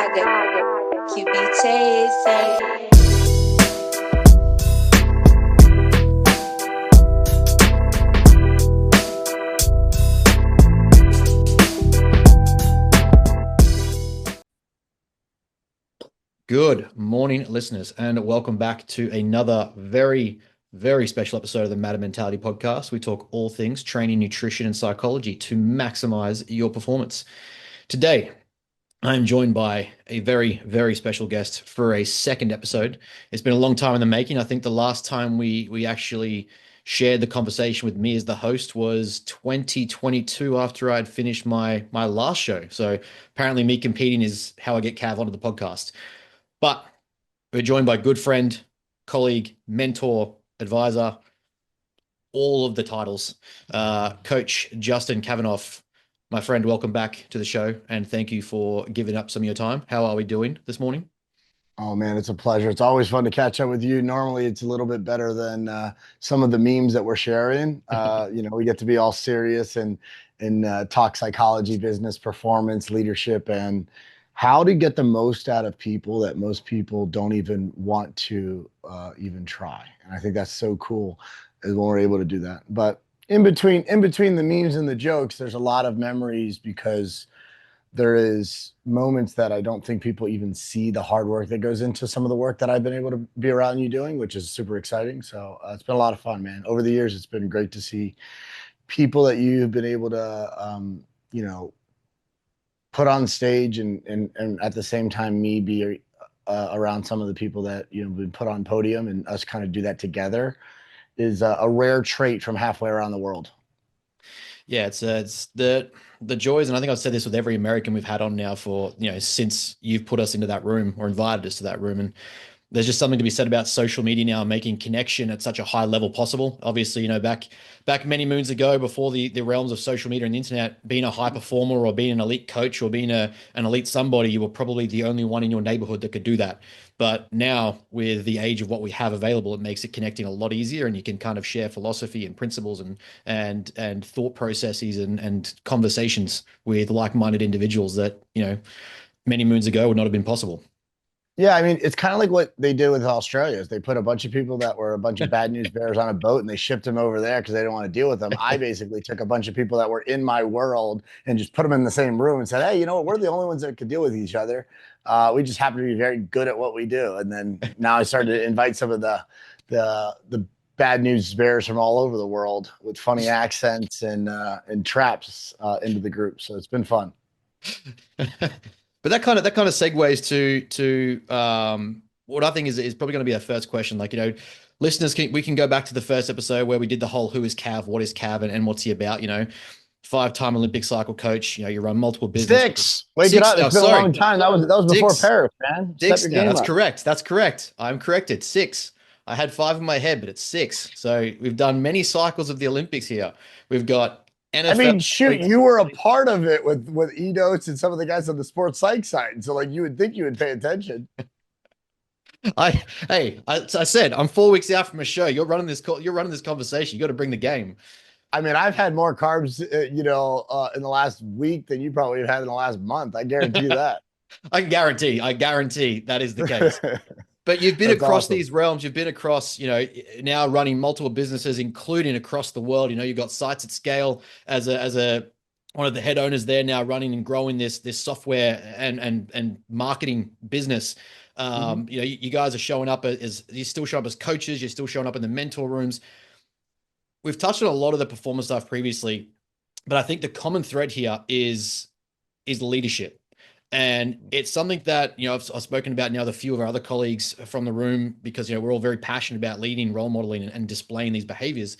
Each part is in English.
QB chasing. Good morning, listeners, and welcome back to another very, very special episode of the Matter Mentality podcast. We talk all things training, nutrition, and psychology to maximize your performance. Today, I'm joined by a very, very special guest for a second episode. It's been a long time in the making. I think the last time we actually shared the conversation with me as the host was 2022 after I'd finished my last show. So apparently me competing is how I get Cav onto the podcast. But we're joined by good friend, colleague, mentor, advisor, all of the titles. Coach Justin Kavanaugh, my friend, welcome back to the show and thank you for giving up some of your time. How are we doing this morning? Oh man, it's a pleasure. It's always fun to catch up with you. Normally, it's a little bit better than some of the memes that we're sharing. We get to be all serious and talk psychology, business, performance, leadership, and how to get the most out of people that most people don't even want to even try. And I think that's so cool is when we're able to do that. But in between the memes and the jokes, there's a lot of memories because there is moments that I don't think people even see the hard work that goes into some of the work that I've been able to be around you doing, which is super exciting. So it's been a lot of fun, man. Over the years, it's been great to see people that you've been able to, put on stage and at the same time me be around some of the people that, been put on podium and us kind of do that together is a rare trait from halfway around the world. Yeah, it's the joys, and I think I've said this with every American we've had on now for, since you've put us into that room or invited us to that room. And there's just something to be said about social media now making connection at such a high level possible. Obviously, back many moons ago, before the realms of social media and the internet, being a high performer or being an elite coach or being an elite somebody, you were probably the only one in your neighborhood that could do that. But now, with the age of what we have available, it makes it connecting a lot easier, and you can kind of share philosophy and principles and thought processes and conversations with like-minded individuals that many moons ago would not have been possible. Yeah, I mean, it's kind of like what they did with Australia. Is they put a bunch of people that were a bunch of bad news bears on a boat and they shipped them over there because they didn't want to deal with them. I basically took a bunch of people that were in my world and just put them in the same room and said, hey, you know what? We're the only ones that could deal with each other. We just happen to be very good at what we do. And then now I started to invite some of the bad news bears from all over the world with funny accents and traps into the group. So it's been fun. But that kind of segues to what I think is probably going to be our first question. Like, listeners we can go back to the first episode where we did the whole who is Cav, what is Cav, and what's he about, five-time Olympic cycle coach, you run multiple businesses. Six. Wake it up. It's been a long time. That was before Six. Paris, man. Six. Step your game That's up. correct. That's correct. I'm corrected. Six. I had five in my head, but it's six. So we've done many cycles of the Olympics here. We've got NFL. I mean, shoot, you were a part of it with Edos and some of the guys on the sports psych side. So, like, you would think you would pay attention. I said I'm 4 weeks out from a show. You're running this call. You're running this conversation. You got to bring the game. I mean, I've had more carbs, in the last week than you probably have had in the last month. I guarantee you that. I guarantee that is the case. But you've been across awesome. These realms. You've been across, now running multiple businesses, including across the world. You've got sites at scale as a one of the head owners there now, running and growing this software and marketing business. You guys are showing up as you still show up as coaches. You're still showing up in the mentor rooms. We've touched on a lot of the performance stuff previously, but I think the common thread here is leadership. And it's something that, I've spoken about now with a few of our other colleagues from the room because, we're all very passionate about leading, role modeling, and displaying these behaviors.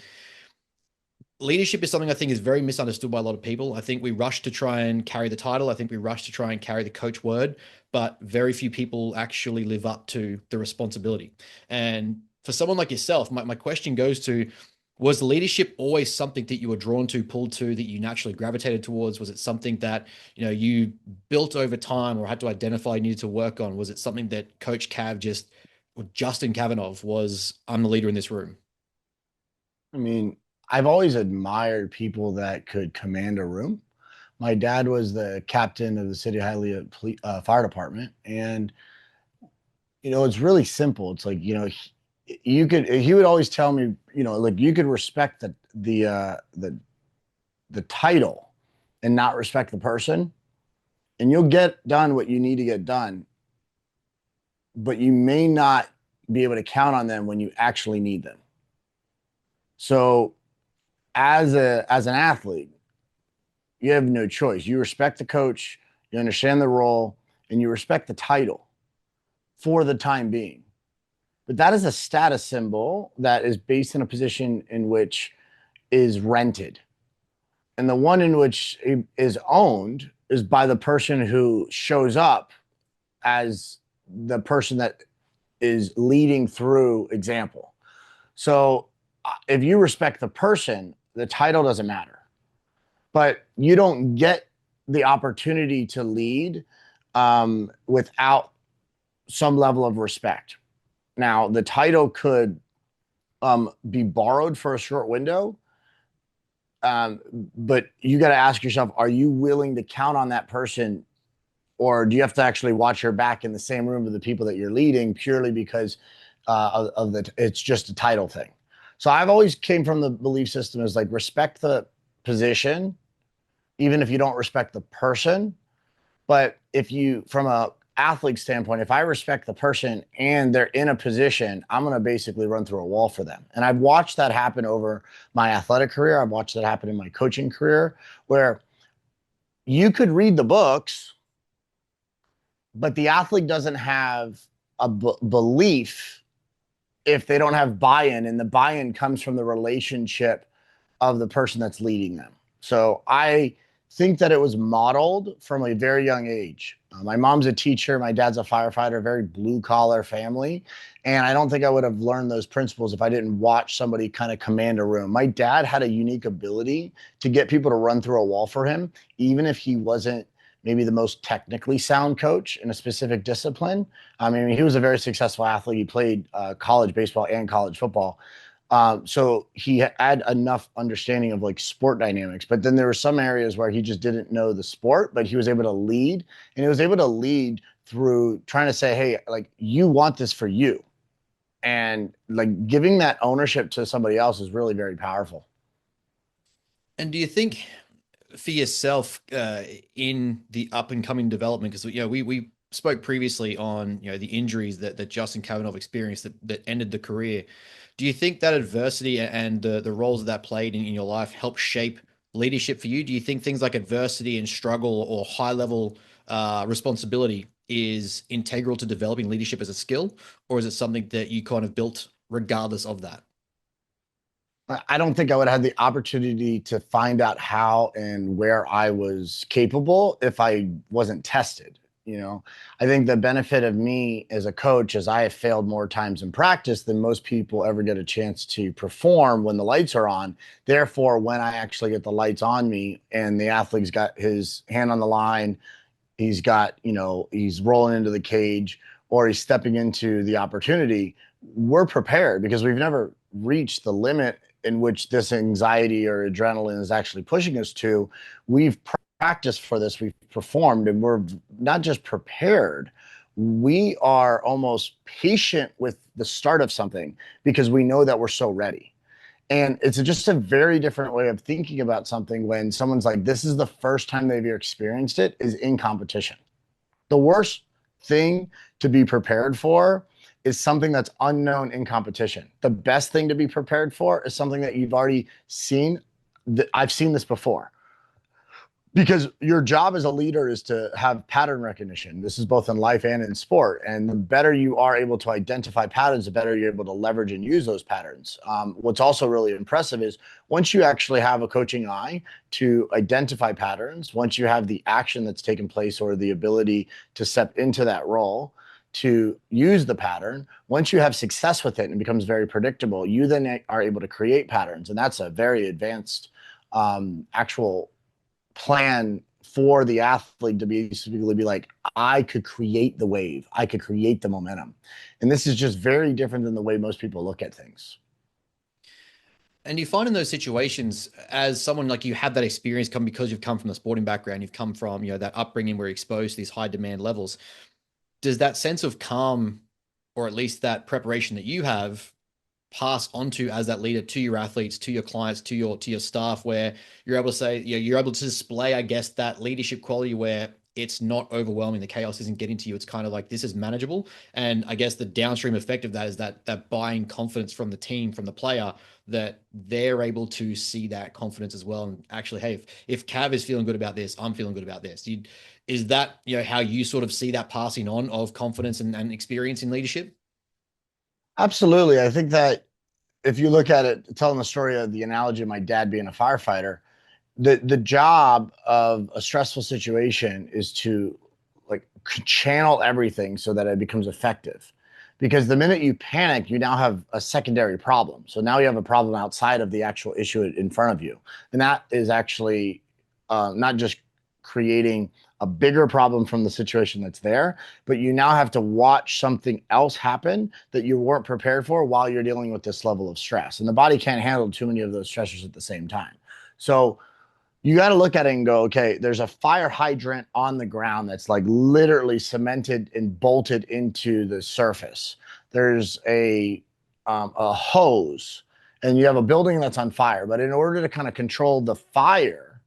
Leadership is something I think is very misunderstood by a lot of people. I think we rush to try and carry the title. I think we rush to try and carry the coach word, but very few people actually live up to the responsibility. And for someone like yourself, my question goes to, was leadership always something that you were drawn to, pulled to, that you naturally gravitated towards? Was it something that, you built over time or had to identify you needed to work on? Was it something that Coach Cav or Justin Kavanaugh was, I'm the leader in this room? I mean, I've always admired people that could command a room, My dad was the captain of the City of Hialeah Fire Department, and it's really simple. It's like, he would always tell me, like you could respect the title and not respect the person, and you'll get done what you need to get done, but you may not be able to count on them when you actually need them. So as an athlete, you have no choice. You respect the coach, you understand the role, and you respect the title for the time being. But that is a status symbol that is based in a position in which is rented. And the one in which it is owned is by the person who shows up as the person that is leading through example. So if you respect the person, the title doesn't matter. But you don't get the opportunity to lead without some level of respect. Now, the title could be borrowed for a short window, but you got to ask yourself, are you willing to count on that person, or do you have to actually watch your back in the same room with the people that you're leading purely because it's just a title thing? So I've always came from the belief system is like respect the position, even if you don't respect the person. But if you, from a athlete standpoint, if I respect the person and they're in a position, I'm going to basically run through a wall for them. And I've watched that happen over my athletic career. I've watched that happen in my coaching career, where you could read the books, but the athlete doesn't have a belief if they don't have buy-in, and the buy-in comes from the relationship of the person that's leading them. So I think that it was modeled from a very young age. My mom's a teacher, my dad's a firefighter, very blue collar family. And I don't think I would have learned those principles if I didn't watch somebody kind of command a room. My dad had a unique ability to get people to run through a wall for him, even if he wasn't maybe the most technically sound coach in a specific discipline. I mean, he was a very successful athlete. He played college baseball and college football. So he had enough understanding of like sport dynamics, but then there were some areas where he just didn't know the sport, but he was able to lead, and he was able to lead through trying to say, hey, like you want this for you. And like giving that ownership to somebody else is really very powerful. And do you think for yourself in the up and coming development, because we spoke previously on the injuries that Justin Kavanaugh experienced that ended the career. Do you think that adversity and the roles that played in your life helped shape leadership for you? Do you think things like adversity and struggle or high level responsibility is integral to developing leadership as a skill, or is it something that you kind of built regardless of that? I don't think I would have had the opportunity to find out how and where I was capable if I wasn't tested. I think the benefit of me as a coach is I have failed more times in practice than most people ever get a chance to perform when the lights are on. Therefore, when I actually get the lights on me and the athlete's got his hand on the line, he's rolling into the cage or he's stepping into the opportunity, we're prepared because we've never reached the limit in which this anxiety or adrenaline is actually pushing us to. We've practiced for this, we've performed, and we're not just prepared, we are almost patient with the start of something because we know that we're so ready. And it's just a very different way of thinking about something when someone's like, this is the first time they've ever experienced it, is in competition. The worst thing to be prepared for is something that's unknown in competition. The best thing to be prepared for is something that you've already seen. I've seen this before. Because your job as a leader is to have pattern recognition. This is both in life and in sport. And the better you are able to identify patterns, the better you're able to leverage and use those patterns. What's also really impressive is once you actually have a coaching eye to identify patterns, once you have the action that's taken place or the ability to step into that role, to use the pattern, once you have success with it and it becomes very predictable, you then are able to create patterns. And that's a very advanced actual plan for the athlete to basically be like, I could create the wave, I could create the momentum. And this is just very different than the way most people look at things. And you find in those situations, as someone like you had that experience come because you've come from the sporting background, you've come from, that upbringing where you're exposed to these high demand levels. Does that sense of calm, or at least that preparation that you have, pass on to as that leader to your athletes, to your clients, to your staff, where you're able to say, you're able to display, I guess, that leadership quality where it's not overwhelming, the chaos isn't getting to you, it's kind of like this is manageable. And I guess the downstream effect of that is that buying confidence from the team, from the player, that they're able to see that confidence as well. And actually, hey, if Cav is feeling good about this, I'm feeling good about this. Is that how you sort of see that passing on of confidence and experience in leadership? Absolutely. I think that if you look at it, telling the story of the analogy of my dad being a firefighter, the job of a stressful situation is to like channel everything so that it becomes effective. Because the minute you panic, you now have a secondary problem. So now you have a problem outside of the actual issue in front of you. And that is actually not just creating a bigger problem from the situation that's there, but you now have to watch something else happen that you weren't prepared for while you're dealing with this level of stress. And the body can't handle too many of those stressors at the same time. So you got to look at it and go, okay, there's a fire hydrant on the ground that's like literally cemented and bolted into the surface. There's a hose, and you have a building that's on fire. But in order to kind of control the fire,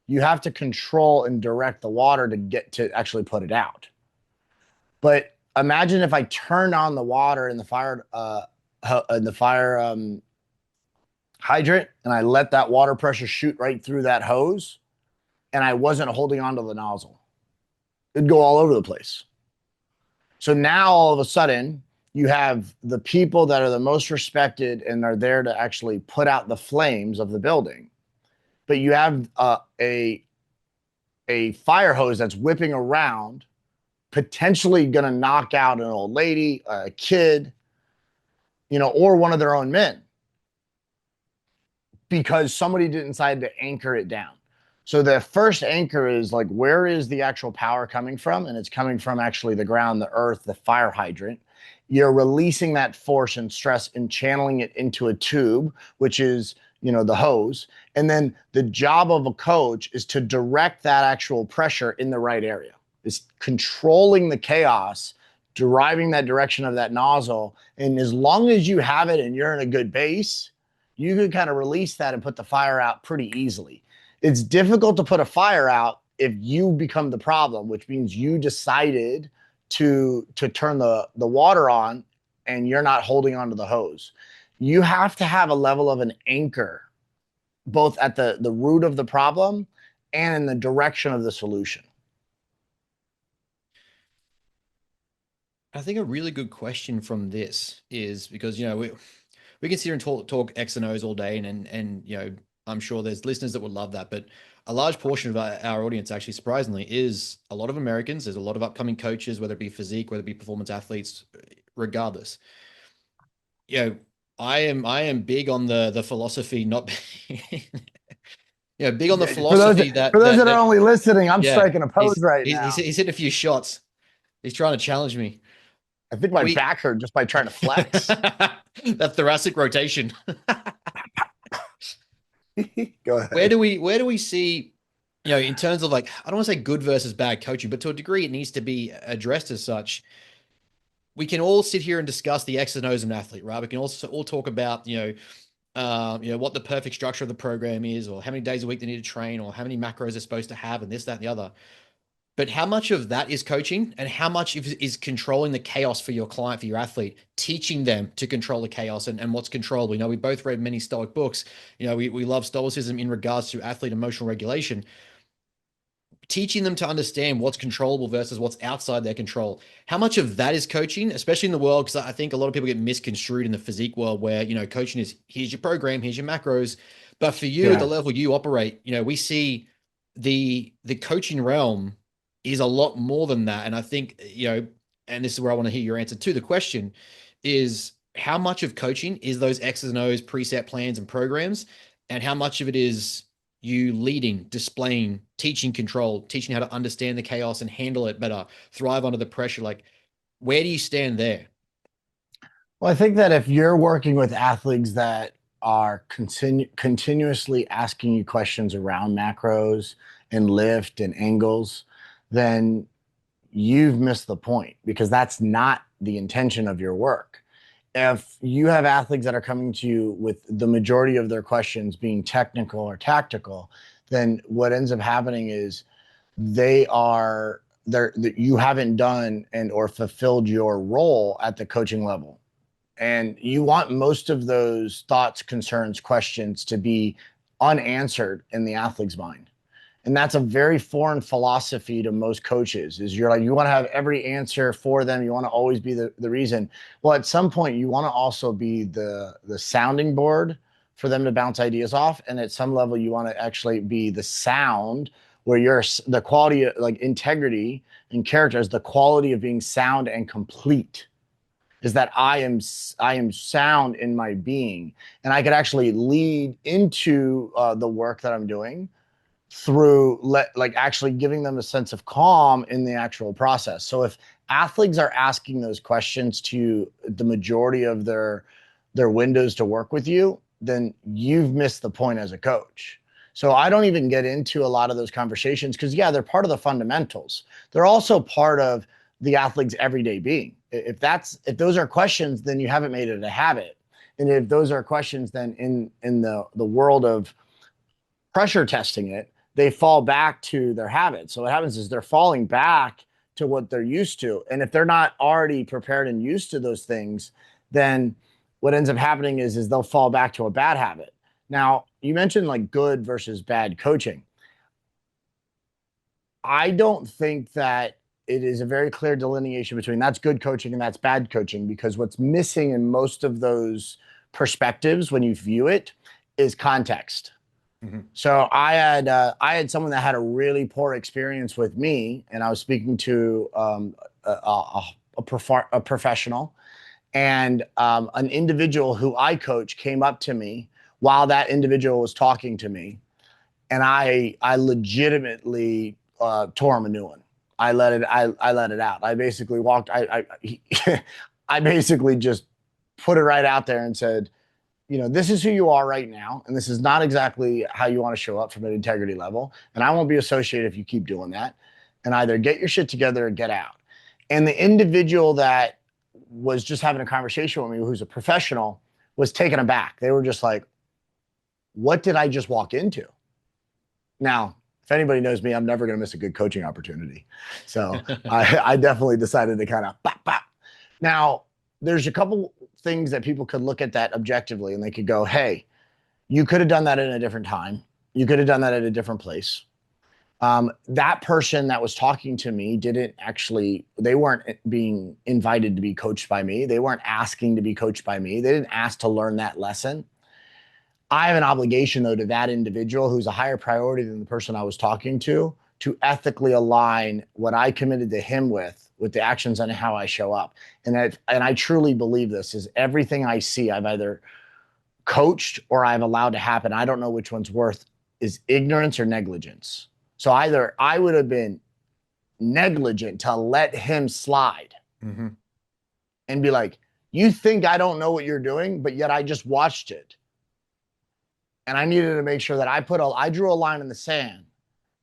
you have to control and direct the water to get to actually put it out. But imagine if I turned on the water in the fire hydrant and I let that water pressure shoot right through that hose and I wasn't holding onto the nozzle. It'd go all over the place. So now all of a sudden, you have the people that are the most respected and are there to actually put out the flames of the building. But you have a fire hose that's whipping around, potentially going to knock out an old lady, a kid, or one of their own men because somebody didn't decide to anchor it down. So the first anchor is like, where is the actual power coming from? And it's coming from actually the ground, the earth, the fire hydrant. You're releasing that force and stress and channeling it into a tube, which is, the hose. And then the job of a coach is to direct that actual pressure in the right area. It's controlling the chaos, driving that direction of that nozzle. And as long as you have it and you're in a good base, you can kind of release that and put the fire out pretty easily. It's difficult to put a fire out if you become the problem, which means you decided to turn the water on and you're not holding onto the hose. You have to have a level of an anchor, both at the root of the problem and in the direction of the solution. I think a really good question from this is because we can sit here and talk X and O's all day, and I'm sure there's listeners that would love that, but a large portion of our audience, actually, surprisingly, is a lot of Americans. There's a lot of upcoming coaches, whether it be physique, whether it be performance athletes, regardless. I am big on the philosophy, not being, big on the For those philosophy for those that are that only listening, I'm yeah, striking a pose right he's now. hitting a few shots. He's trying to challenge me. I think my back hurt just by trying to flex. That thoracic rotation. Go ahead. Where do we see, in terms of like, I don't want to say good versus bad coaching, but to a degree it needs to be addressed as such. We can all sit here and discuss the X's and O's of an athlete, right? We can also all talk about, what the perfect structure of the program is, or how many days a week they need to train, or how many macros they're supposed to have, and this, that, and the other. But how much of that is coaching, and how much is controlling the chaos for your client, for your athlete, teaching them to control the chaos and what's controllable? We both read many Stoic books. We love Stoicism in regards to athlete emotional regulation, teaching them to understand what's controllable versus what's outside their control. How much of that is coaching, especially in the world? Because I think a lot of people get misconstrued in the physique world where, coaching is here's your program, here's your macros. But for you, at the level you operate, we see the coaching realm is a lot more than that. And I think, and this is where I want to hear your answer to the question is, how much of coaching is those X's and O's, preset plans and programs, and how much of it is you leading, displaying, teaching control, teaching how to understand the chaos and handle it better, thrive under the pressure? Like, where do you stand there? Well, I think that if you're working with athletes that are continuously asking you questions around macros and lift and angles, then you've missed the point, because that's not the intention of your work. If you have athletes that are coming to you with the majority of their questions being technical or tactical, then what ends up happening is they are there, you haven't done and or fulfilled your role at the coaching level. And you want most of those thoughts, concerns, questions to be unanswered in the athlete's mind. And that's a very foreign philosophy to most coaches, is you're like, you want to have every answer for them. You want to always be the reason. Well, at some point you want to also be the sounding board for them to bounce ideas off. And at some level you want to actually be the sound, where you're the quality, like integrity and character is the quality of being sound and complete, is that I am sound in my being, and I could actually lead into the work that I'm doing through like actually giving them a sense of calm in the actual process. So if athletes are asking those questions to the majority of their windows to work with you, then you've missed the point as a coach. So I don't even get into a lot of those conversations, because yeah, they're part of the fundamentals. They're also part of the athlete's everyday being. If those are questions, then you haven't made it a habit. And if those are questions, then in the world of pressure testing it, they fall back to their habits. So what happens is they're falling back to what they're used to. And if they're not already prepared and used to those things, then what ends up happening is they'll fall back to a bad habit. Now, you mentioned like good versus bad coaching. I don't think that it is a very clear delineation between that's good coaching and that's bad coaching, because what's missing in most of those perspectives when you view it is context. Mm-hmm. So I had someone that had a really poor experience with me, and I was speaking to a professional, and an individual who I coach came up to me while that individual was talking to me, and I legitimately tore him a new one. I let it out. I basically I basically just put it right out there and said, you know, this is who you are right now, and this is not exactly how you want to show up from an integrity level. And I won't be associated if you keep doing that. And either get your shit together or get out. And the individual that was just having a conversation with me, who's a professional, was taken aback. They were just like, what did I just walk into? Now, if anybody knows me, I'm never going to miss a good coaching opportunity. So I definitely decided to kind of pop, pop. Now, there's a couple things that people could look at that objectively, and they could go, hey, you could have done that in a different time. You could have done that at a different place. That person that was talking to me they weren't being invited to be coached by me. They weren't asking to be coached by me. They didn't ask to learn that lesson. I have an obligation, though, to that individual who's a higher priority than the person I was talking to ethically align what I committed to him with the actions and how I show up. And I truly believe this is everything I see, I've either coached or I've allowed to happen. I don't know which one's worth, is ignorance or negligence. So either I would have been negligent to let him slide, mm-hmm. and be like, you think I don't know what you're doing, but yet I just watched it. And I needed to make sure that I drew a line in the sand,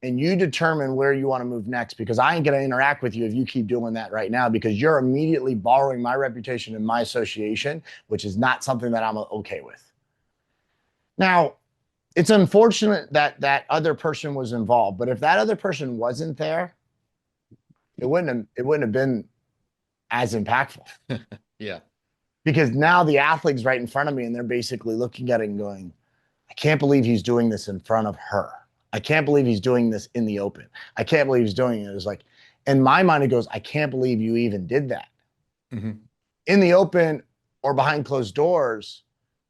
and you determine where you want to move next, because I ain't going to interact with you if you keep doing that right now, because you're immediately borrowing my reputation and my association, which is not something that I'm okay with. Now, it's unfortunate that that other person was involved, but if that other person wasn't there, it wouldn't have been as impactful. Yeah. Because now the athlete's right in front of me, and they're basically looking at it and going, I can't believe he's doing this in front of her. I can't believe he's doing this in the open. I can't believe he's doing it. It's like, in my mind, it goes, I can't believe you even did that. Mm-hmm. In the open or behind closed doors,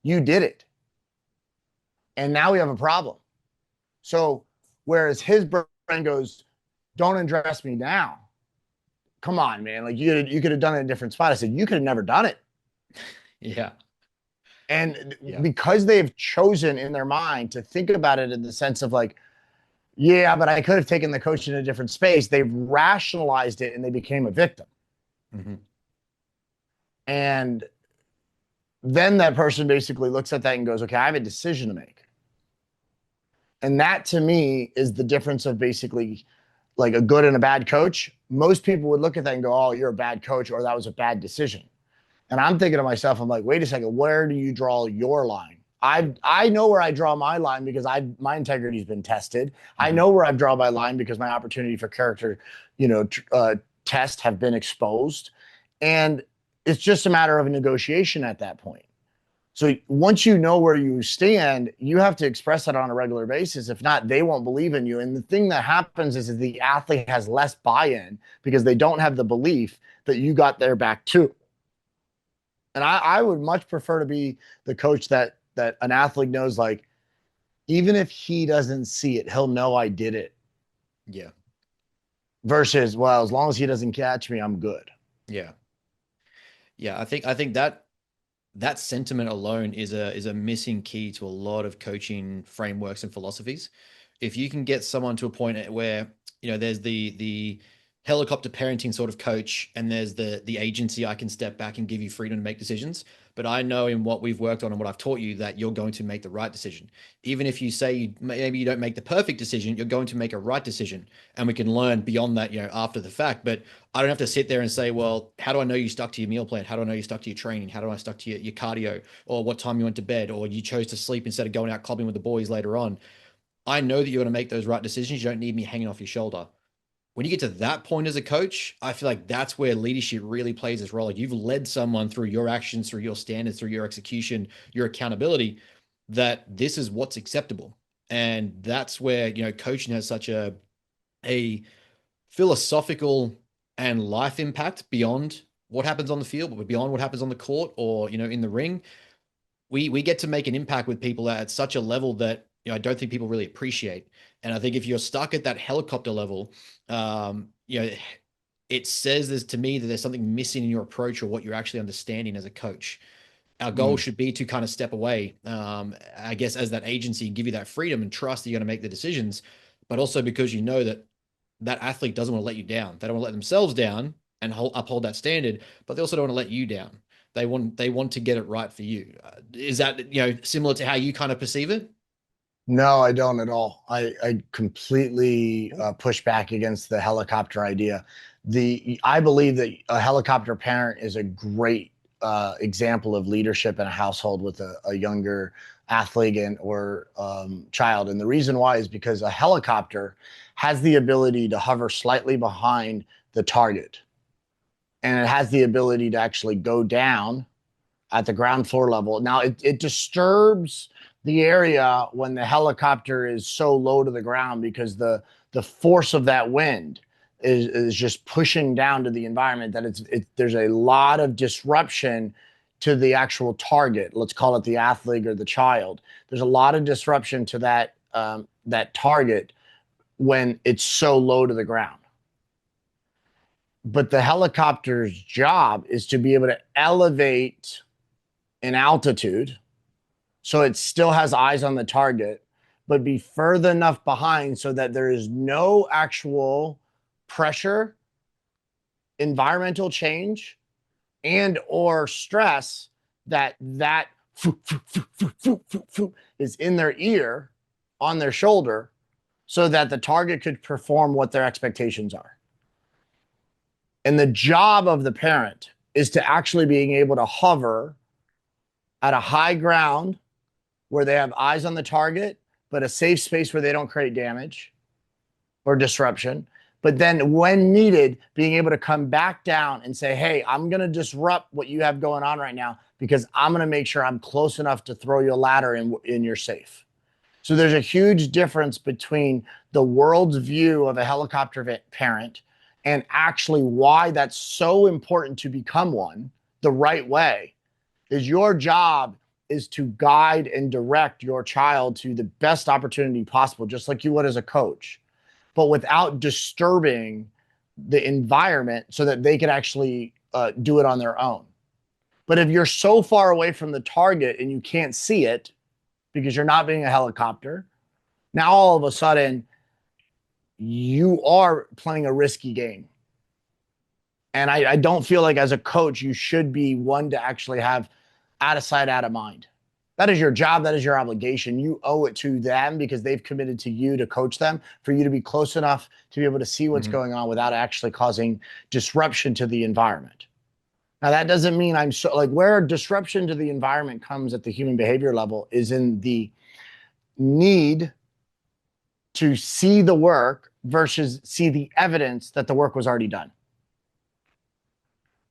you did it. And now we have a problem. So whereas his brain goes, don't address me now. Come on, man. Like you could have done it in a different spot. I said, you could have never done it. Yeah. And because they've chosen in their mind to think about it in the sense of like, yeah, but I could have taken the coach in a different space, they've rationalized it and they became a victim. Mm-hmm. And then that person basically looks at that and goes, okay, I have a decision to make. And that to me is the difference of basically like a good and a bad coach. Most people would look at that and go, oh, you're a bad coach, or that was a bad decision. And I'm thinking to myself, I'm like, wait a second, where do you draw your line? I know where I draw my line because my integrity's been tested. I know where I've drawn my line because my opportunity for character, test have been exposed. And it's just a matter of a negotiation at that point. So once you know where you stand, you have to express that on a regular basis. If not, they won't believe in you. And the thing that happens is the athlete has less buy-in because they don't have the belief that you got their back too. And I would much prefer to be the coach that an athlete knows, like, even if he doesn't see it, he'll know I did it. Yeah. Versus, well, as long as he doesn't catch me, I'm good. Yeah. Yeah. I think that sentiment alone is a missing key to a lot of coaching frameworks and philosophies. If you can get someone to a point where, there's the helicopter parenting sort of coach, and there's the agency, I can step back and give you freedom to make decisions. But I know in what we've worked on and what I've taught you that you're going to make the right decision. Even if you say maybe you don't make the perfect decision, you're going to make a right decision. And we can learn beyond that, after the fact. But I don't have to sit there and say, well, how do I know you stuck to your meal plan? How do I know you stuck to your training? How do I stuck to your cardio? Or what time you went to bed? Or you chose to sleep instead of going out clubbing with the boys later on? I know that you're going to make those right decisions. You don't need me hanging off your shoulder. When you get to that point as a coach, I feel like that's where leadership really plays its role. Like, you've led someone through your actions, through your standards, through your execution, your accountability, that this is what's acceptable. And that's where, coaching has such a philosophical and life impact beyond what happens on the field, but beyond what happens on the court or, in the ring. We get to make an impact with people at such a level that, I don't think people really appreciate. And I think if you're stuck at that helicopter level, it says this to me that there's something missing in your approach or what you're actually understanding as a coach. Our goal should be to kind of step away, I guess, as that agency, and give you that freedom and trust that you're going to make the decisions, but also because that athlete doesn't want to let you down. They don't want to let themselves down and uphold that standard, but they also don't want to let you down. They want to get it right for you. Is that, similar to how you kind of perceive it? No, I don't at all. I completely push back against the helicopter idea. I believe that a helicopter parent is a great example of leadership in a household with a younger athlete or child. And the reason why is because a helicopter has the ability to hover slightly behind the target. And it has the ability to actually go down at the ground floor level. Now, it disturbs the area when the helicopter is so low to the ground because the force of that wind is just pushing down to the environment, that there's a lot of disruption to the actual target. Let's call it the athlete or the child. There's a lot of disruption to that target when it's so low to the ground. But the helicopter's job is to be able to elevate in altitude so it still has eyes on the target, but be further enough behind so that there is no actual pressure, environmental change, and or stress that is in their ear, on their shoulder, so that the target could perform what their expectations are. And the job of the parent is to actually being able to hover at a high ground where they have eyes on the target, but a safe space where they don't create damage or disruption. But then when needed, being able to come back down and say, hey, I'm going to disrupt what you have going on right now because I'm going to make sure I'm close enough to throw you a ladder and you're safe. So there's a huge difference between the world's view of a helicopter parent and actually why that's so important to become one the right way. Is your job is to guide and direct your child to the best opportunity possible, just like you would as a coach, but without disturbing the environment so that they can actually do it on their own. But if you're so far away from the target and you can't see it because you're not being a helicopter, now all of a sudden you are playing a risky game. And I don't feel like as a coach, you should be one to actually have out of sight, out of mind. That is your job. That is your obligation. You owe it to them because they've committed to you to coach them, for you to be close enough to be able to see what's going on without actually causing disruption to the environment. Now, that doesn't mean I'm so like where disruption to the environment comes at the human behavior level is in the need to see the work versus see the evidence that the work was already done.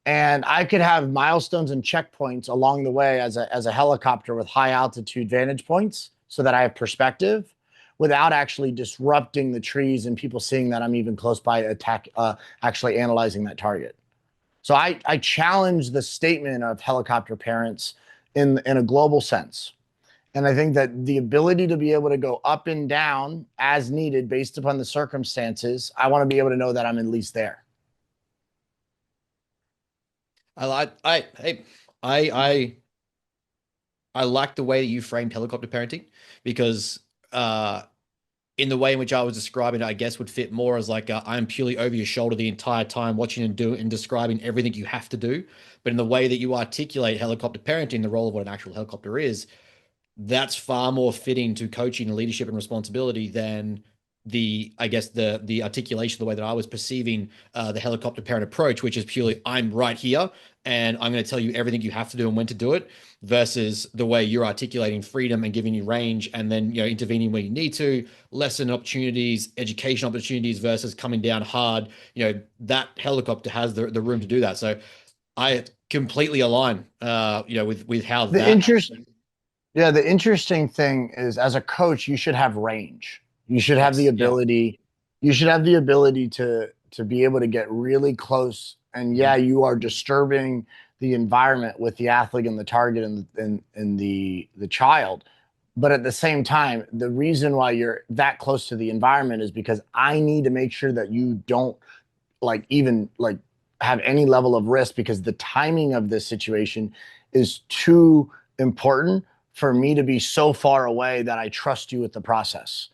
And I could have milestones and checkpoints along the way as a helicopter with high altitude vantage points so that I have perspective without actually disrupting the trees and people seeing that I'm even close by actually analyzing that target. So I challenge the statement of helicopter parents in a global sense. And I think that the ability to be able to go up and down as needed based upon the circumstances, I want to be able to know that I'm at least there. I like the way that you framed helicopter parenting, because in the way in which I was describing it, I guess would fit more as like I'm purely over your shoulder the entire time, watching and doing and describing everything you have to do. But in the way that you articulate helicopter parenting, the role of what an actual helicopter is, that's far more fitting to coaching and leadership and responsibility than I guess the articulation, the way that I was perceiving the helicopter parent approach, which is purely I'm right here and I'm going to tell you everything you have to do and when to do it, versus the way you're articulating freedom and giving you range and then intervening where you need to, lesson opportunities, education opportunities versus coming down hard. That helicopter has the room to do that. So I completely align with how the interesting thing is, as a coach, you should have range. You should have the ability. Yeah. You should have the ability to be able to get really close. And yeah, you are disturbing the environment with the athlete and the target and the child. But at the same time, the reason why you're that close to the environment is because I need to make sure that you don't even have any level of risk, because the timing of this situation is too important for me to be so far away that I trust you with the process.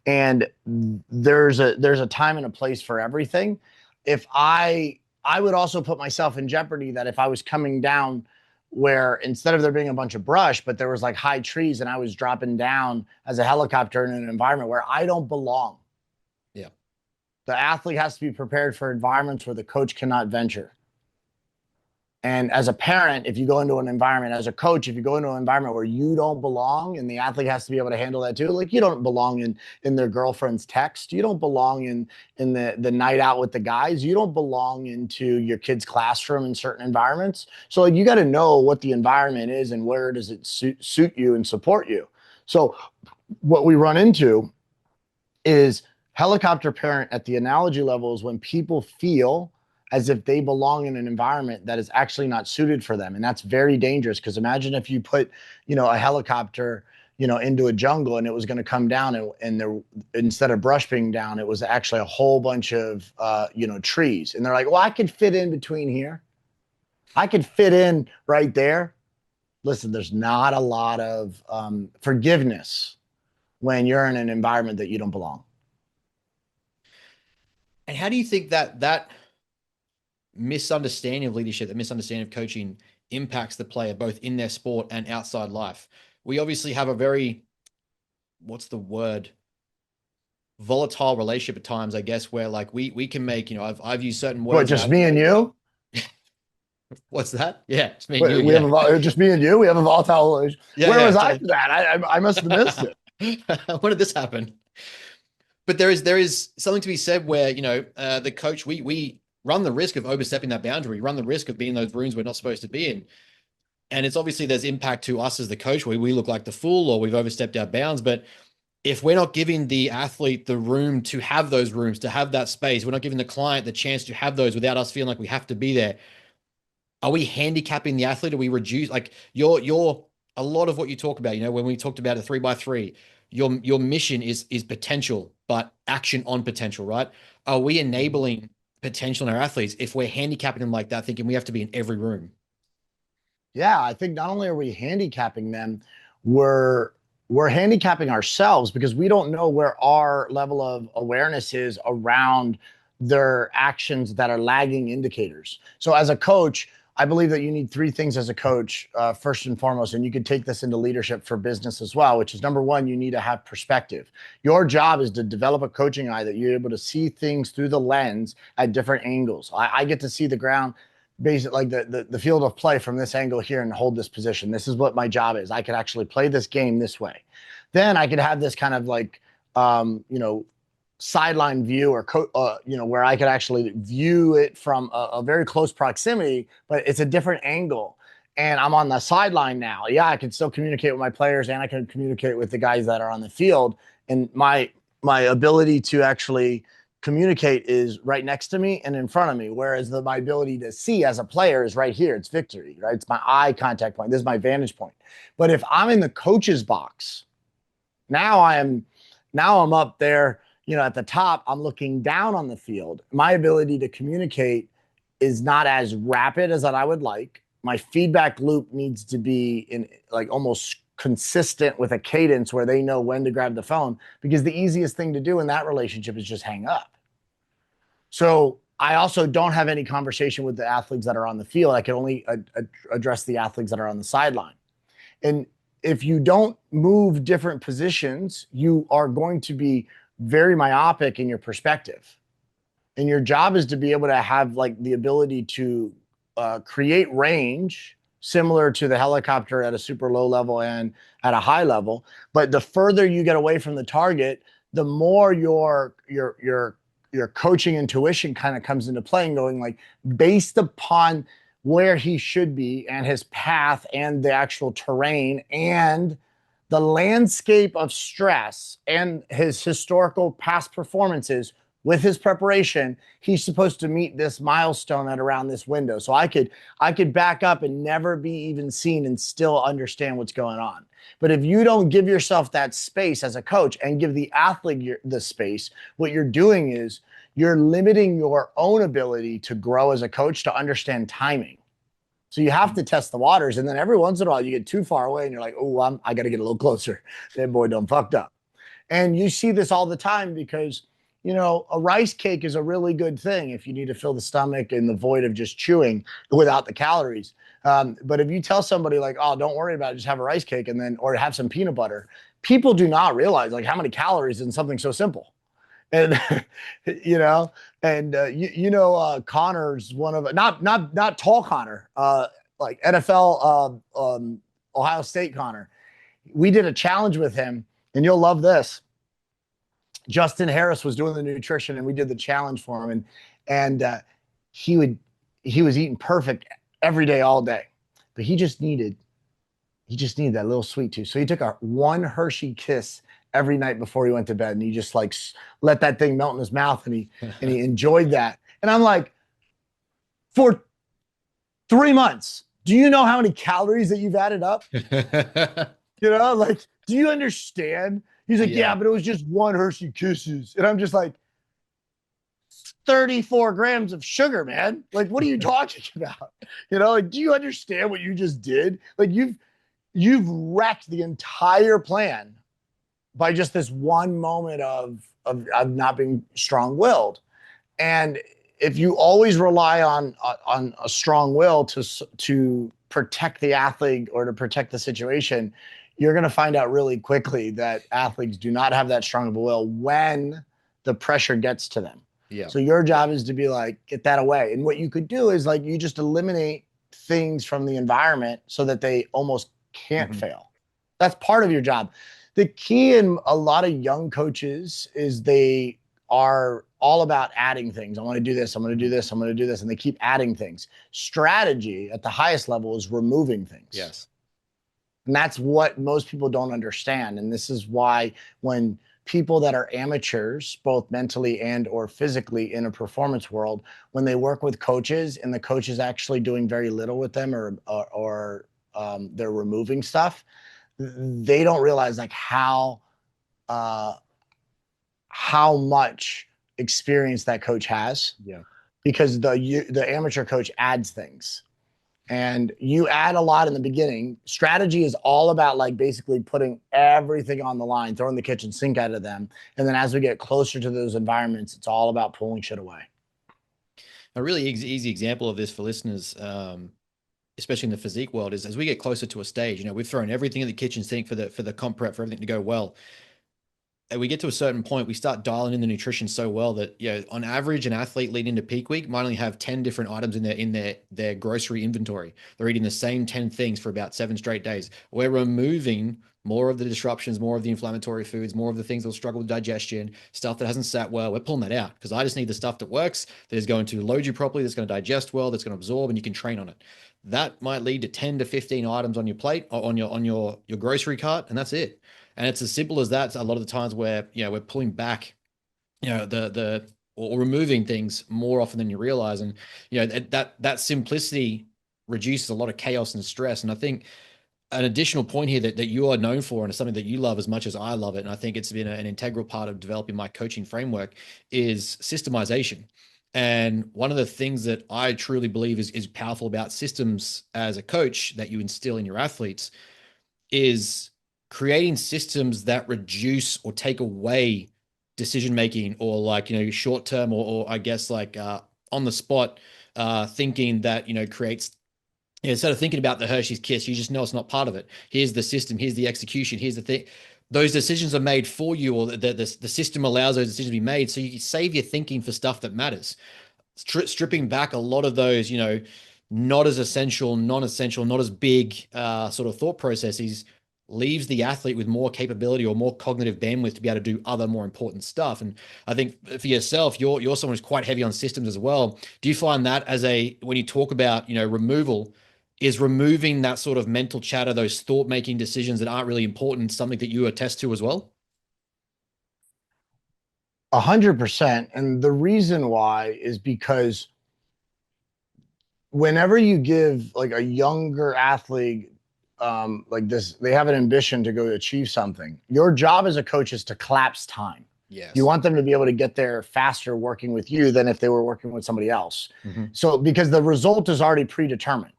And there's a time and a place for everything. If I would also put myself in jeopardy that if I was coming down where instead of there being a bunch of brush, but there was like high trees and I was dropping down as a helicopter in an environment where I don't belong. Yeah. The athlete has to be prepared for environments where the coach cannot venture. And as a parent, if you go into an environment, as a coach, if you go into an environment where you don't belong, and the athlete has to be able to handle that too, like you don't belong in their girlfriend's text, you don't belong in the night out with the guys, you don't belong into your kid's classroom in certain environments. So you got to know what the environment is and where does it suit you and support you. So what we run into is helicopter parent at the analogy level is when people feel as if they belong in an environment that is actually not suited for them. And that's very dangerous, because imagine if you put, a helicopter, into a jungle and it was going to come down and there, instead of brush being down, it was actually a whole bunch of, trees. And they're like, well, I could fit in between here. I could fit in right there. Listen, there's not a lot of forgiveness when you're in an environment that you don't belong. And how do you think that misunderstanding of leadership, that misunderstanding of coaching impacts the player both in their sport and outside life? We obviously have a very, what's the word? Volatile relationship at times, I guess, where like we can make, I've used certain words. What, just me and you? What's that? Yeah, it's me and you. We have just me and you. We have a volatile relationship. Where was I for that? I must have missed it. When did this happen? But there is something to be said where the coach, we run the risk of overstepping that boundary, run the risk of being in those rooms we're not supposed to be in. And it's obviously there's impact to us as the coach where we look like the fool or we've overstepped our bounds. But if we're not giving the athlete the room to have those rooms, to have that space, we're not giving the client the chance to have those without us feeling like we have to be there. Are we handicapping the athlete? Are we reduce like your a lot of what you talk about, when we talked about a 3x3, your mission is potential, but action on potential, right? Are we enabling potential in our athletes if we're handicapping them like that, thinking we have to be in every room? Yeah, I think not only are we handicapping them, we're handicapping ourselves, because we don't know where our level of awareness is around their actions that are lagging indicators. So as a coach, I believe that you need three things as a coach, first and foremost, and you could take this into leadership for business as well, which is number one, you need to have perspective. Your job is to develop a coaching eye that you're able to see things through the lens at different angles. I get to see the ground, basically like the field of play from this angle here and hold this position. This is what my job is. I could actually play this game this way. Then I could have this kind of like, sideline view or where I could actually view it from a very close proximity, but it's a different angle. And I'm on the sideline now. Yeah, I can still communicate with my players and I can communicate with the guys that are on the field. And my ability to actually communicate is right next to me and in front of me. Whereas my ability to see as a player is right here. It's victory, right? It's my eye contact point. This is my vantage point. But if I'm in the coach's box, now I'm up there, at the top. I'm looking down on the field. My ability to communicate is not as rapid as that I would like. My feedback loop needs to be in like almost consistent with a cadence where they know when to grab the phone, because the easiest thing to do in that relationship is just hang up. So I also don't have any conversation with the athletes that are on the field. I can only address the athletes that are on the sideline. And if you don't move different positions, you are going to be very myopic in your perspective. And your job is to be able to have like the ability to create range similar to the helicopter at a super low level and at a high level. But the further you get away from the target, the more your coaching intuition kind of comes into play and going like based upon where he should be and his path and the actual terrain and the landscape of stress and his historical past performances with his preparation, he's supposed to meet this milestone at around this window. So I could back up and never be even seen and still understand what's going on. But if you don't give yourself that space as a coach and give the athlete the space, what you're doing is you're limiting your own ability to grow as a coach, to understand timing. So you have to test the waters. And then every once in a while you get too far away and you're like, oh, I got to get a little closer. That boy done fucked up. And you see this all the time because, a rice cake is a really good thing if you need to fill the stomach and the void of just chewing without the calories. But if you tell somebody like, oh, don't worry about it, just have a rice cake or have some peanut butter, people do not realize like how many calories in something so simple. And Connor's one of not tall Connor, like NFL Ohio State Connor. We did a challenge with him, and you'll love this. Justin Harris was doing the nutrition, and we did the challenge for him, and he was eating perfect every day, all day, but he just needed that little sweet tooth. So he took one Hershey Kiss every night before he went to bed, and he just like let that thing melt in his mouth, and he enjoyed that. And I'm like, for 3 months, do you know how many calories that you've added up? Like, do you understand? He's like, yeah, but it was just one Hershey Kisses. And I'm just like, 34 grams of sugar, man. Like, what are you talking about? Like, do you understand what you just did? Like, you've wrecked the entire plan by just this one moment of not being strong-willed. And if you always rely on a strong will to protect the athlete or to protect the situation, you're going to find out really quickly that athletes do not have that strong of a will when the pressure gets to them. Yeah. So your job is to be like, get that away. And what you could do is like, you just eliminate things from the environment so that they almost can't fail. That's part of your job. The key in a lot of young coaches is they are all about adding things. I want to do this. I'm going to do this. I'm going to do this. And they keep adding things. Strategy at the highest level is removing things. Yes. And that's what most people don't understand. And this is why when people that are amateurs, both mentally and or physically in a performance world, when they work with coaches and the coach is actually doing very little with them or they're removing stuff, they don't realize like how much experience that coach has. Yeah. Because the amateur coach adds things. And you add a lot in the beginning. Strategy is all about like basically putting everything on the line, throwing the kitchen sink out of them. And then as we get closer to those environments, it's all about pulling shit away. A really easy example of this for listeners. especially in the physique world, is as we get closer to a stage, we've thrown everything in the kitchen sink for the comp prep, for everything to go well. And we get to a certain point, we start dialing in the nutrition so well that, on average, an athlete leading into peak week might only have 10 different items in their grocery inventory. They're eating the same 10 things for about 7 straight days. We're removing more of the disruptions, more of the inflammatory foods, more of the things that will struggle with digestion, stuff that hasn't sat well. We're pulling that out because I just need the stuff that works, that is going to load you properly, that's going to digest well, that's going to absorb, and you can train on it. That might lead to 10 to 15 items on your plate, or on your grocery cart, and that's it. And it's as simple as that. A lot of the times where, we're pulling back, or removing things more often than you realize. And, that simplicity reduces a lot of chaos and stress. And I think an additional point here that you are known for, and it's something that you love as much as I love it, and I think it's been an integral part of developing my coaching framework, is systemization. And one of the things that I truly believe is powerful about systems as a coach that you instill in your athletes is creating systems that reduce or take away decision making, or like, short term, or I guess like on the spot thinking that, creates, instead of thinking about the Hershey's Kiss, you just know it's not part of it. Here's the system, here's the execution, here's the thing. Those decisions are made for you, or the system allows those decisions to be made, so you save your thinking for stuff that matters. Stripping back a lot of those, not as essential, non-essential, not as big sort of thought processes, leaves the athlete with more capability or more cognitive bandwidth to be able to do other more important stuff. And I think for yourself, you're someone who's quite heavy on systems as well. Do you find that when you talk about, removal, is removing that sort of mental chatter, those thought-making decisions that aren't really important, something that you attest to as well? 100%. And the reason why is because whenever you give like a younger athlete like this, they have an ambition to go achieve something. Your job as a coach is to collapse time. Yes. You want them to be able to get there faster working with you than if they were working with somebody else. Mm-hmm. So because the result is already predetermined.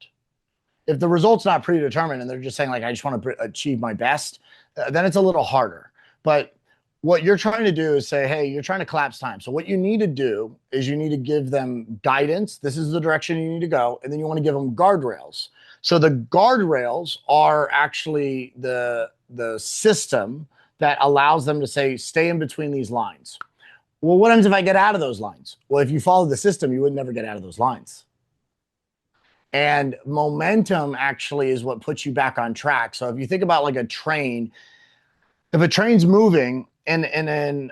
If the result's not predetermined and they're just saying like, I just want to achieve my best, then it's a little harder. But what you're trying to do is say, hey, you're trying to collapse time. So what you need to do is you need to give them guidance. This is the direction you need to go. And then you want to give them guardrails. So the guardrails are actually the system that allows them to say, stay in between these lines. Well, what happens if I get out of those lines? Well, if you follow the system, you would never get out of those lines. And momentum actually is what puts you back on track. So if you think about like a train, if a train's moving and then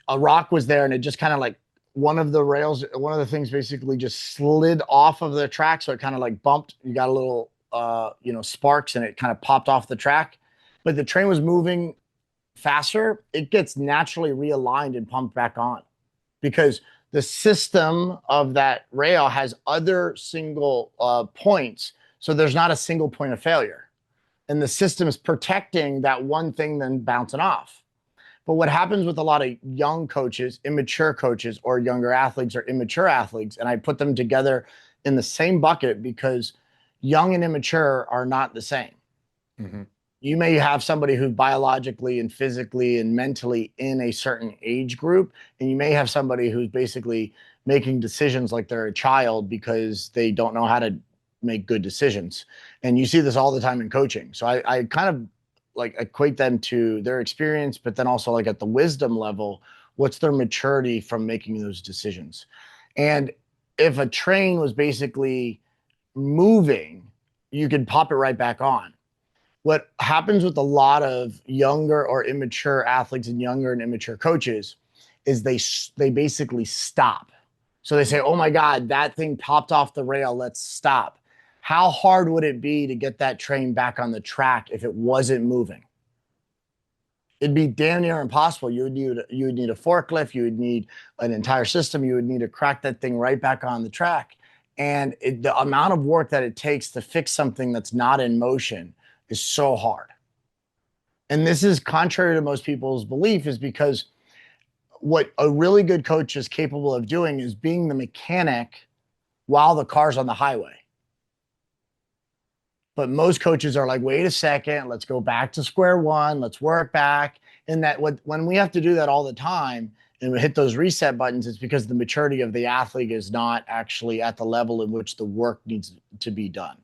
a rock was there and it just kind of like one of the things basically just slid off of the track. So it kind of like bumped, you got a little, sparks, and it kind of popped off the track, but the train was moving faster. It gets naturally realigned and pumped back on because the system of that rail has other single points. So there's not a single point of failure. And the system is protecting that one thing, then bouncing off. But what happens with a lot of young coaches, immature coaches, or younger athletes or immature athletes, and I put them together in the same bucket because young and immature are not the same. Mm-hmm. You may have somebody who's biologically and physically and mentally in a certain age group, and you may have somebody who's basically making decisions like they're a child because they don't know how to make good decisions. And you see this all the time in coaching. So I kind of like equate them to their experience, but then also like at the wisdom level, what's their maturity from making those decisions? And if a train was basically moving, you could pop it right back on. What happens with a lot of younger or immature athletes and younger and immature coaches is they basically stop. So they say, oh my God, that thing popped off the rail, let's stop. How hard would it be to get that train back on the track if it wasn't moving? It'd be damn near impossible. You would need a forklift, you would need an entire system, you would need to crack that thing right back on the track. And the amount of work that it takes to fix something that's not in motion is so hard. And this is contrary to most people's belief, is because what a really good coach is capable of doing is being the mechanic while the car's on the highway. But most coaches are like, wait a second, let's go back to square one, let's work back. And when we have to do that all the time, and hit those reset buttons, it's because the maturity of the athlete is not actually at the level in which the work needs to be done.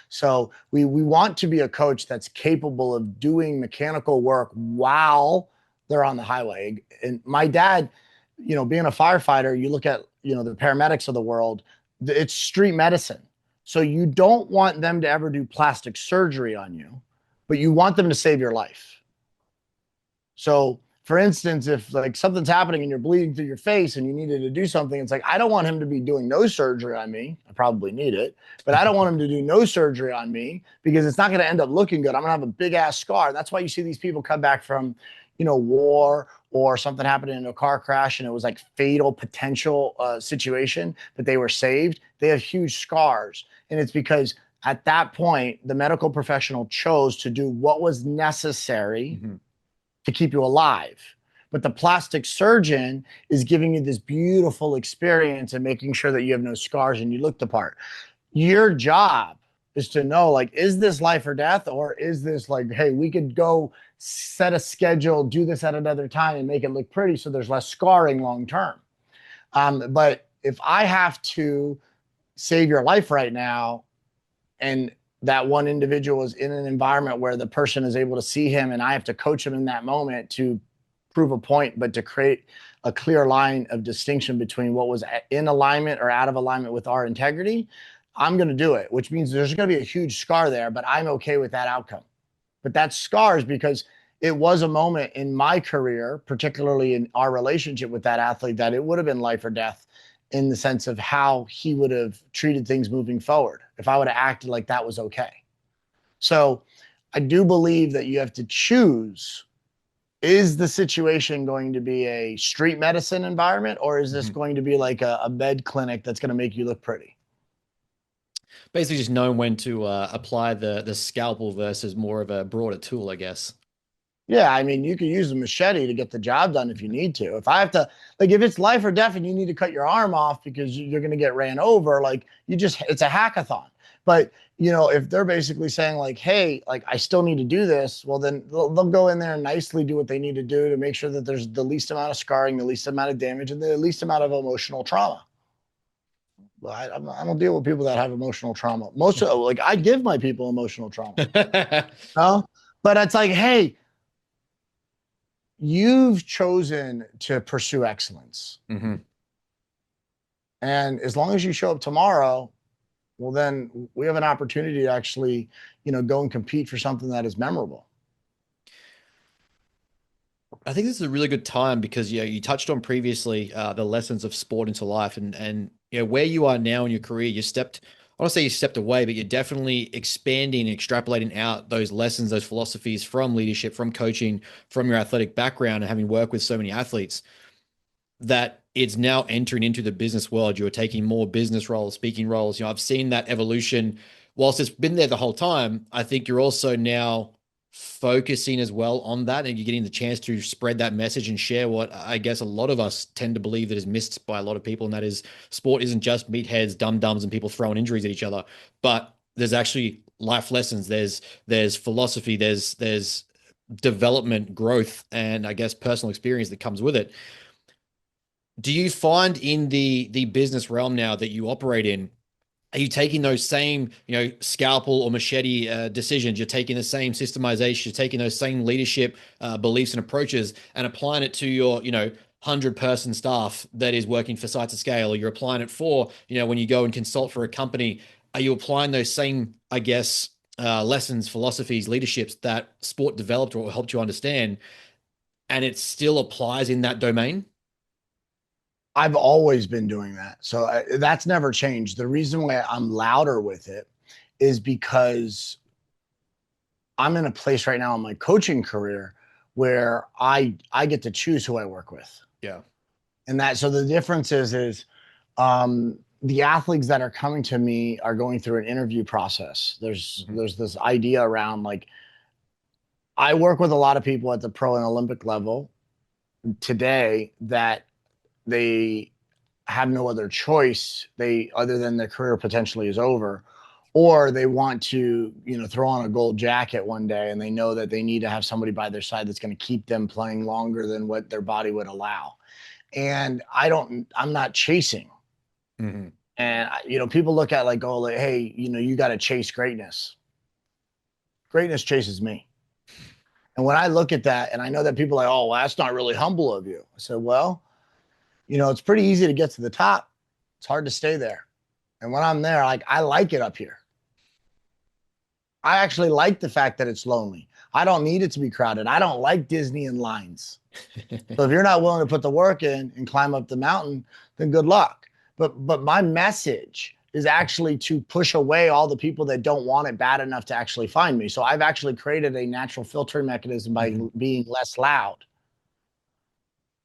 So we want to be a coach that's capable of doing mechanical work while they're on the highway. And my dad, being a firefighter, you look at, the paramedics of the world, it's street medicine. So you don't want them to ever do plastic surgery on you, but you want them to save your life. So for instance, if like something's happening and you're bleeding through your face and you needed to do something, it's like, I don't want him to be doing no surgery on me. I probably need it, but I don't want him to do no surgery on me because it's not going to end up looking good. I'm going to have a big ass scar. That's why you see these people come back from, war or something happened in a car crash and it was like fatal potential situation, but they were saved. They have huge scars. And it's because at that point, the medical professional chose to do what was necessary to keep you alive. But the plastic surgeon is giving you this beautiful experience and making sure that you have no scars and you look the part. Your job is to know, like, is this life or death? Or is this like, hey, we could go set a schedule, do this at another time and make it look pretty so there's less scarring long term. But if I have to save your life right now and that one individual is in an environment where the person is able to see him and I have to coach him in that moment to prove a point, but to create a clear line of distinction between what was in alignment or out of alignment with our integrity, I'm going to do it, which means there's going to be a huge scar there, but I'm okay with that outcome. But that scars because it was a moment in my career, particularly in our relationship with that athlete, that it would have been life or death in the sense of how he would have treated things moving forward if I would have acted like that was okay. So I do believe that you have to choose, is the situation going to be a street medicine environment or is this going to be like a med clinic that's going to make you look pretty? Basically just knowing when to apply the scalpel versus more of a broader tool, I guess. Yeah, I mean, you can use a machete to get the job done if you need to. If I have to, like, if it's life or death and you need to cut your arm off because you're going to get ran over, like, it's a hackathon. But, if they're basically saying, like, hey, like, I still need to do this, well, then they'll go in there and nicely do what they need to do to make sure that there's the least amount of scarring, the least amount of damage, and the least amount of emotional trauma. Well, I don't deal with people that have emotional trauma. Like, I give my people emotional trauma. No? But it's like, hey, you've chosen to pursue excellence. And as long as you show up tomorrow, well, then we have an opportunity to actually, go and compete for something that is memorable. I think this is a really good time because you touched on previously the lessons of sport into life and where you are now in your career, I want to say you stepped away, but you're definitely expanding and extrapolating out those lessons, those philosophies from leadership, from coaching, from your athletic background and having worked with so many athletes that it's now entering into the business world. You're taking more business roles, speaking roles. I've seen that evolution. Whilst it's been there the whole time, I think you're also now focusing as well on that and you're getting the chance to spread that message and share what I guess a lot of us tend to believe that is missed by a lot of people, and that is sport isn't just meatheads, dum-dums, and people throwing injuries at each other, but there's actually life lessons, there's philosophy, there's development, growth, and I guess personal experience that comes with it. Do you find in the business realm now that you operate in, are you taking those same, scalpel or machete decisions? You're taking the same systemization, you're taking those same leadership beliefs and approaches and applying it to your, 100-person staff that is working for sites at scale, or you're applying it for, when you go and consult for a company, are you applying those same, I guess, lessons, philosophies, leaderships that sport developed or helped you understand, and it still applies in that domain? I've always been doing that. So that's never changed. The reason why I'm louder with it is because I'm in a place right now in my coaching career where I get to choose who I work with. Yeah. And so the difference is the athletes that are coming to me are going through an interview process. There's this idea around, like, I work with a lot of people at the pro and Olympic level today that they have no other choice other than their career potentially is over, or they want to throw on a gold jacket one day and they know that they need to have somebody by their side that's going to keep them playing longer than what their body would allow. And I'm not chasing. Mm-hmm. And, people look at like, oh, like, hey, you got to chase greatness. Greatness chases me. And when I look at that, and I know that people are like, oh, well, that's not really humble of you. I said, well, it's pretty easy to get to the top. It's hard to stay there. And when I'm there, like, I like it up here. I actually like the fact that it's lonely. I don't need it to be crowded. I don't like Disney and lines. So if you're not willing to put the work in and climb up the mountain, then good luck. But my message is actually to push away all the people that don't want it bad enough to actually find me. So I've actually created a natural filtering mechanism by being less loud.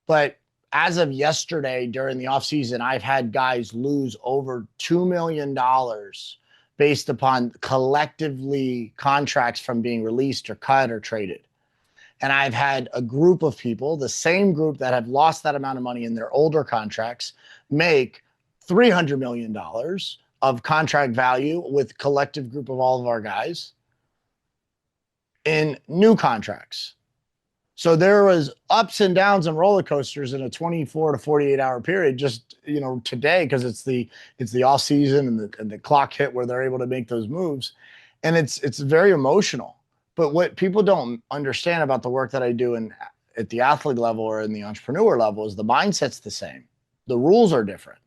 But as of yesterday, during the off season, I've had guys lose over $2 million based upon collectively contracts from being released or cut or traded. And I've had a group of people, the same group that have lost that amount of money in their older contracts, make $300 million of contract value with collective group of all of our guys in new contracts. So there was ups and downs and roller coasters in a 24 to 48 hour period just, today, because it's the off season and the clock hit where they're able to make those moves. And it's very emotional. But what people don't understand about the work that I do at the athlete level or in the entrepreneur level is the mindset's the same. The rules are different,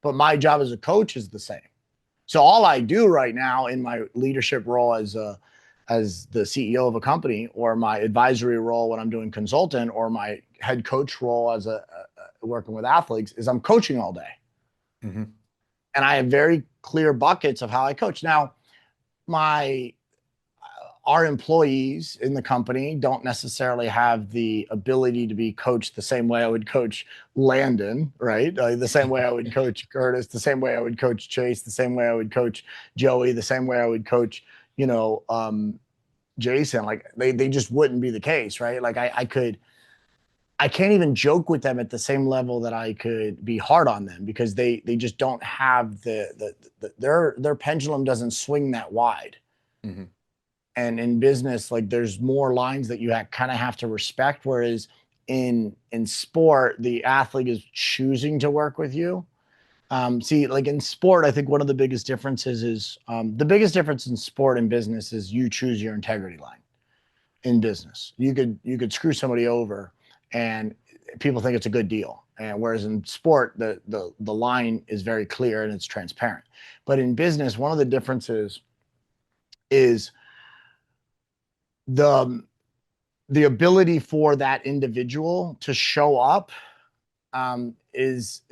but my job as a coach is the same. So all I do right now in my leadership role as the CEO of a company, or my advisory role when I'm doing consultant, or my head coach role as working with athletes, is I'm coaching all day. Mm-hmm. And I have very clear buckets of how I coach. Now, our employees in the company don't necessarily have the ability to be coached the same way I would coach Landon, right? The same way I would coach Curtis, the same way I would coach Chase, the same way I would coach Joey, the same way I would coach, Jason. Like they just wouldn't be the case, right? Like I can't even joke with them at the same level that I could be hard on them, because they just don't have their pendulum doesn't swing that wide. Mm-hmm. And in business, like there's more lines that you kind of have to respect. Whereas in sport, the athlete is choosing to work with you. See, like in sport, I think one of the biggest differences is the biggest difference in sport and business is you choose your integrity line. In business, you could screw somebody over, and people think it's a good deal. And whereas in sport, the line is very clear and it's transparent. But in business, one of the differences is the ability for that individual to show up is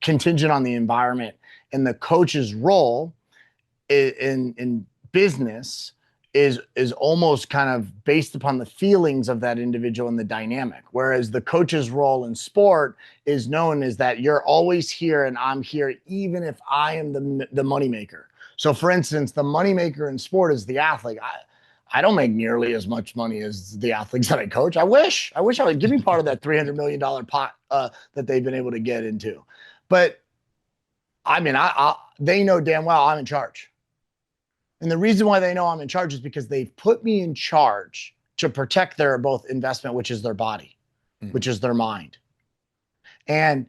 contingent on the environment, and the coach's role in business is almost kind of based upon the feelings of that individual and the dynamic. Whereas the coach's role in sport is known as that you're always here and I'm here, even if I am the moneymaker. So for instance, the moneymaker in sport is the athlete. I don't make nearly as much money as the athletes that I coach. I wish I would. Give me part of that $300 million pot that they've been able to get into. But I mean, they know damn well I'm in charge. And the reason why they know I'm in charge is because they've put me in charge to protect their both investment, which is their body, which is their mind. And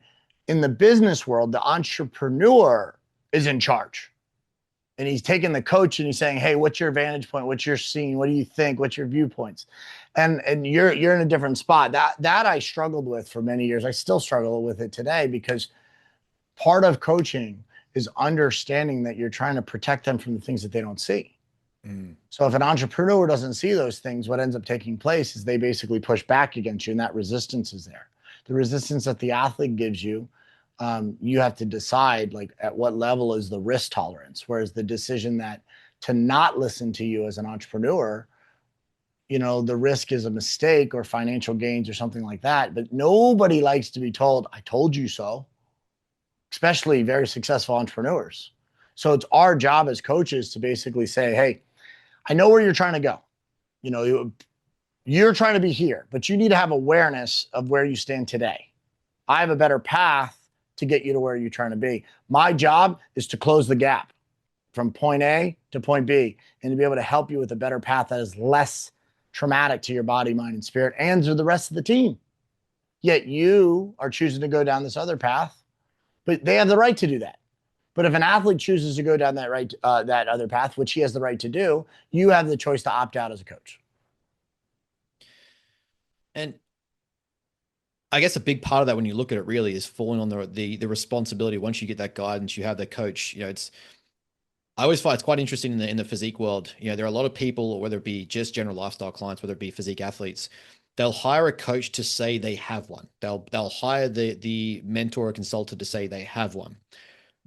in the business world, the entrepreneur is in charge. And he's taking the coach and he's saying, hey, what's your vantage point? What's your scene? What do you think? What's your viewpoints? And you're in a different spot. That I struggled with for many years. I still struggle with it today, because part of coaching is understanding that you're trying to protect them from the things that they don't see. So if an entrepreneur doesn't see those things, what ends up taking place is they basically push back against you, and that resistance is there. The resistance that the athlete gives you, you have to decide like at what level is the risk tolerance. Whereas the decision that to not listen to you as an entrepreneur, the risk is a mistake or financial gains or something like that. But nobody likes to be told, I told you so, especially very successful entrepreneurs. So it's our job as coaches to basically say, hey, I know where you're trying to go. You're trying to be here, but you need to have awareness of where you stand today. I have a better path to get you to where you're trying to be. My job is to close the gap from point A to point B, and to be able to help you with a better path that is less traumatic to your body, mind, and spirit, and to the rest of the team. Yet you are choosing to go down this other path, but they have the right to do that. But if an athlete chooses to go down that other path, which he has the right to do, you have the choice to opt out as a coach. And I guess a big part of that, when you look at it, really is falling on the responsibility. Once you get that guidance, you have that coach. I always find it's quite interesting in the physique world. There are a lot of people, whether it be just general lifestyle clients, whether it be physique athletes, they'll hire a coach to say they have one. They'll hire the mentor or consultant to say they have one.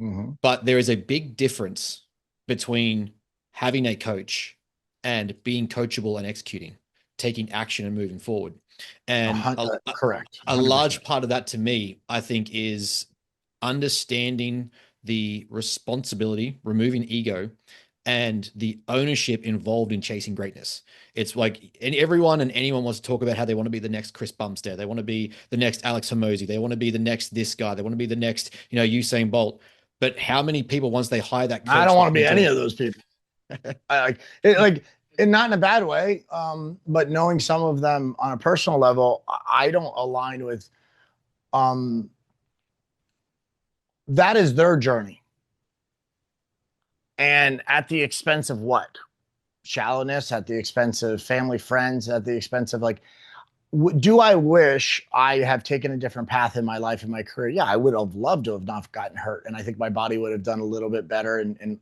Mm-hmm. But there is a big difference between having a coach and being coachable and executing, taking action and moving forward. And correct. a large part of that, to me, I think, is understanding the responsibility, removing ego, and the ownership involved in chasing greatness. It's like, and everyone and anyone wants to talk about how they want to be the next Chris Bumstead. They want to be the next Alex Hormozi. They want to be the next this guy. They want to be the next, Usain Bolt. But how many people, once they hire that coach, I don't want to be any of those people. And not in a bad way, but knowing some of them on a personal level, I don't align with. That is their journey, and at the expense of what? Shallowness, at the expense of family, friends, at the expense of do I wish I have taken a different path in my life, in my career? Yeah, I would have loved to have not gotten hurt. And I think my body would have done a little bit better and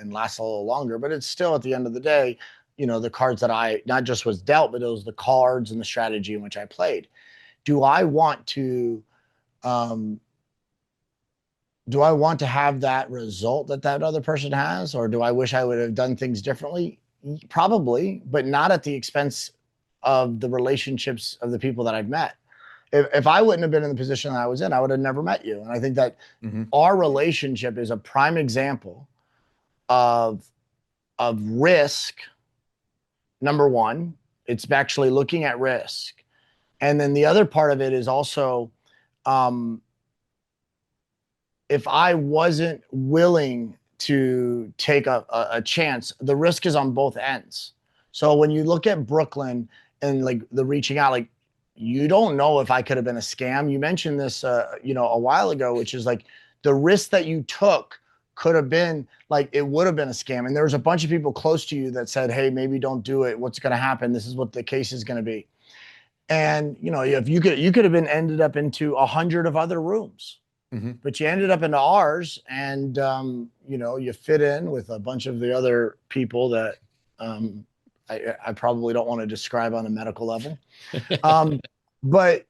last a little longer. But it's still, at the end of the day, the cards that I not just was dealt, but it was the cards and the strategy in which I played. Do I want to have that result that other person has? Or do I wish I would have done things differently? Probably, but not at the expense of the relationships of the people that I've met. If I wouldn't have been in the position that I was in, I would have never met you. And I think that our relationship is a prime example of risk. Number one, it's actually looking at risk. And then the other part of it is also, if I wasn't willing to take a chance, the risk is on both ends. So when you look at Brooklyn and the reaching out, you don't know if I could have been a scam. You mentioned this, a while ago, which is the risk that you took could have been it would have been a scam. And there was a bunch of people close to you that said, hey, maybe don't do it. What's going to happen? This is what the case is going to be. And, if you could have been ended up into 100 of other rooms. But you ended up into ours, and you fit in with a bunch of the other people that I probably don't want to describe on a medical level. But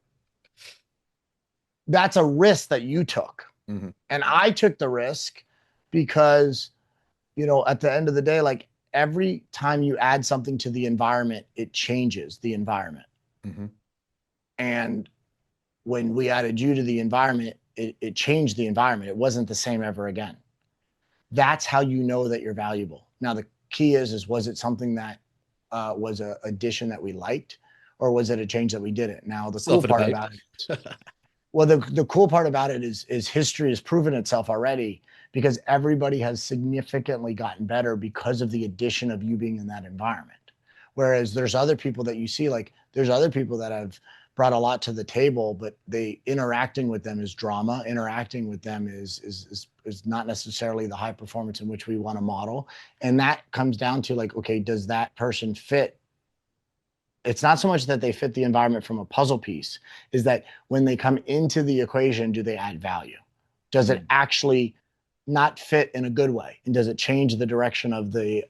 that's a risk that you took. And I took the risk because, at the end of the day, every time you add something to the environment, it changes the environment. And when we added you to the environment, it changed the environment. It wasn't the same ever again. That's how you know that you're valuable. Now, the key is was it something that was an addition that we liked, or was it a change that we didn't? Now, the cool part about it, the cool part about it is history has proven itself already, because everybody has significantly gotten better because of the addition of you being in that environment. Whereas there's other people that you see, there's other people that have brought a lot to the table, but interacting with them is drama. Interacting with them is not necessarily the high performance in which we want to model. And that comes down to okay, does that person fit? It's not so much that they fit the environment from a puzzle piece, is that when they come into the equation, do they add value? Does it actually not fit in a good way? And does it change the direction of the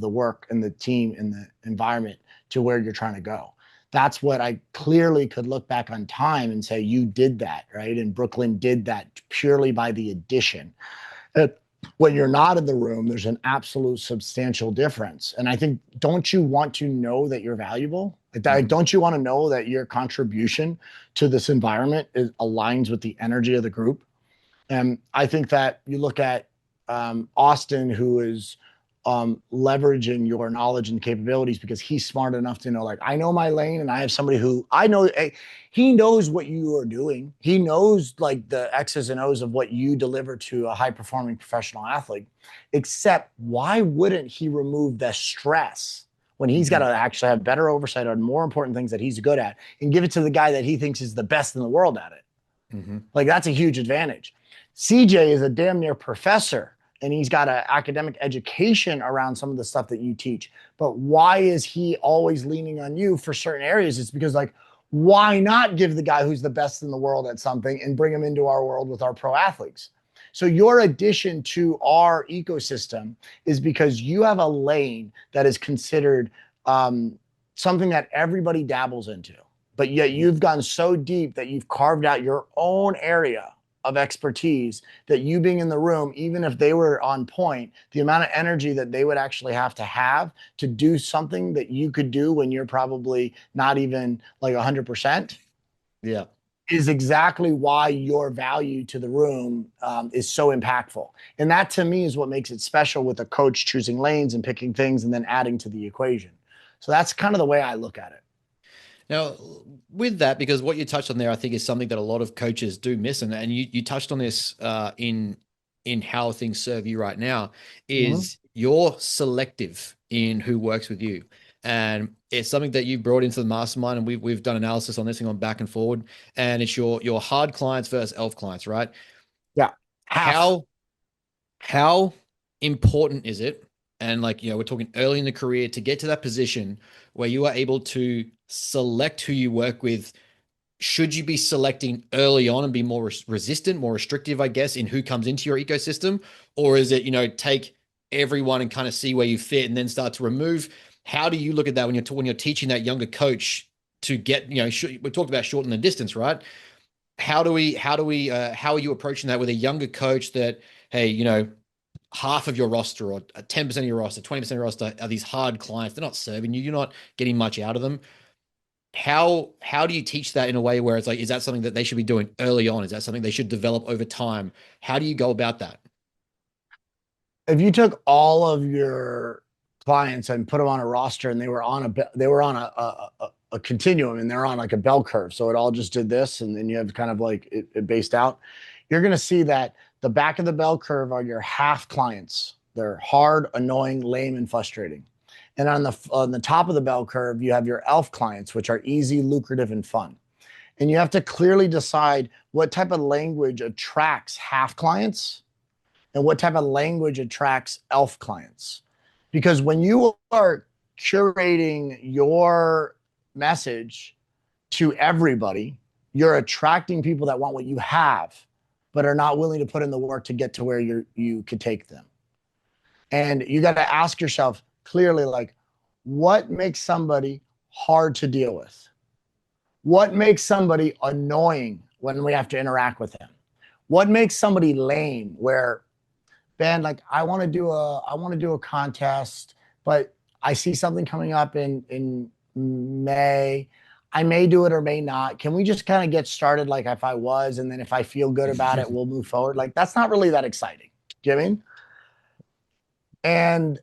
work and the team and the environment to where you're trying to go? That's what I clearly could look back on time and say, you did that, right? And Brooklyn did that purely by the addition. When you're not in the room, there's an absolute substantial difference. And I think, don't you want to know that you're valuable? Don't you want to know that your contribution to this environment aligns with the energy of the group? And I think that you look at Austin, who is leveraging your knowledge and capabilities, because he's smart enough to know, I know my lane, and I have somebody who I know, he knows what you are doing. He knows the X's and O's of what you deliver to a high performing professional athlete, except why wouldn't he remove the stress? when he's got to actually have better oversight on more important things that he's good at and give it to the guy that he thinks is the best in the world at it. Like, that's a huge advantage. CJ is a damn near professor, and he's got an academic education around some of the stuff that you teach. But why is he always leaning on you for certain areas? It's because, like, why not give the guy who's the best in the world at something and bring him into our world with our pro athletes? So your addition to our ecosystem is because you have a lane that is considered something that everybody dabbles into, but yet you've gone so deep that you've carved out your own area of expertise that you being in the room, even if they were on point, the amount of energy that they would actually have to do something that you could do when you're probably not even like 100%. Yeah. Is exactly why your value to the room is so impactful. And that, to me, is what makes it special with a coach choosing lanes and picking things and then adding to the equation. So that's kind of the way I look at it. Now, with that, because what you touched on there, I think is something that a lot of coaches do miss, and you touched on this in how things serve you right now, is you're selective in who works with you. And it's something that you brought into the mastermind, and we've done analysis on this and gone back and forward. And it's your hard clients versus elf clients, right? Yeah. How important is it? And, like, we're talking early in the career to get to that position where you are able to select who you work with. Should you be selecting early on and be more resistant, more restrictive, I guess, in who comes into your ecosystem? Or is it, take everyone and kind of see where you fit and then start to remove? How do you look at that when you're teaching that younger coach to get, we talked about shorten the distance, right? How are you approaching that with a younger coach that, hey, half of your roster or 10% of your roster, 20% of your roster are these hard clients? They're not serving you. You're not getting much out of them. How do you teach that in a way where it's like, is that something that they should be doing early on? Is that something they should develop over time? How do you go about that? If you took all of your clients and put them on a roster and they were on a continuum and they're on like a bell curve, so it all just did this, and then you have kind of like it based out, you're going to see that the back of the bell curve are your half clients. They're hard, annoying, lame, and frustrating. And on the top of the bell curve, you have your elf clients, which are easy, lucrative, and fun. And you have to clearly decide what type of language attracts half clients and what type of language attracts elf clients. Because when you are curating your message to everybody, you're attracting people that want what you have, but are not willing to put in the work to get to where you could take them. And you got to ask yourself clearly, like, what makes somebody hard to deal with? What makes somebody annoying when we have to interact with them? What makes somebody lame where, Ben, like, I want to do a contest, but I see something coming up in May. I may do it or may not. Can we just kind of get started like if I was, and then if I feel good about it, we'll move forward? Like, that's not really that exciting. Do you know what I mean? And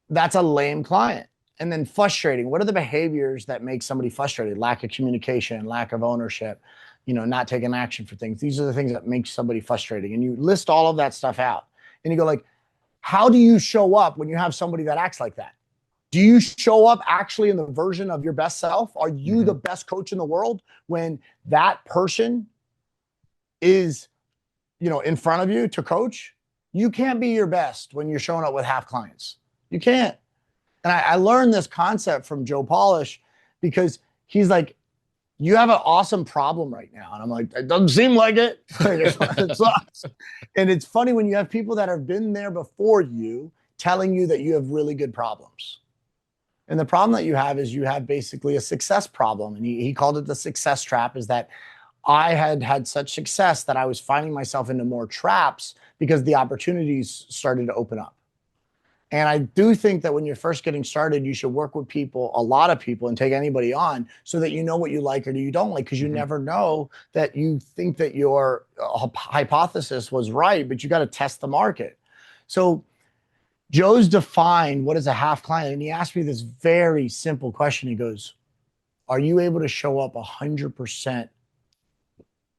that's a lame client. And then frustrating. What are the behaviors that make somebody frustrated? Lack of communication, lack of ownership, not taking action for things. These are the things that make somebody frustrating. And you list all of that stuff out. And you go like, how do you show up when you have somebody that acts like that? Do you show up actually in the version of your best self? Are you the best coach in the world when that person is, in front of you to coach? You can't be your best when you're showing up with half clients. You can't. And I learned this concept from Joe Polish because he's like, you have an awesome problem right now. And I'm like, it doesn't seem like it. It sucks. And it's funny when you have people that have been there before you telling you that you have really good problems. And the problem that you have is you have basically a success problem. And he called it the success trap, is that I had such success that I was finding myself into more traps because the opportunities started to open up. And I do think that when you're first getting started, you should work with people, a lot of people, and take anybody on so that you know what you like or you don't like, because you never know that you think that your hypothesis was right, but you got to test the market. So Joe's defined what is a half client. And he asked me this very simple question. He goes, are you able to show up 100%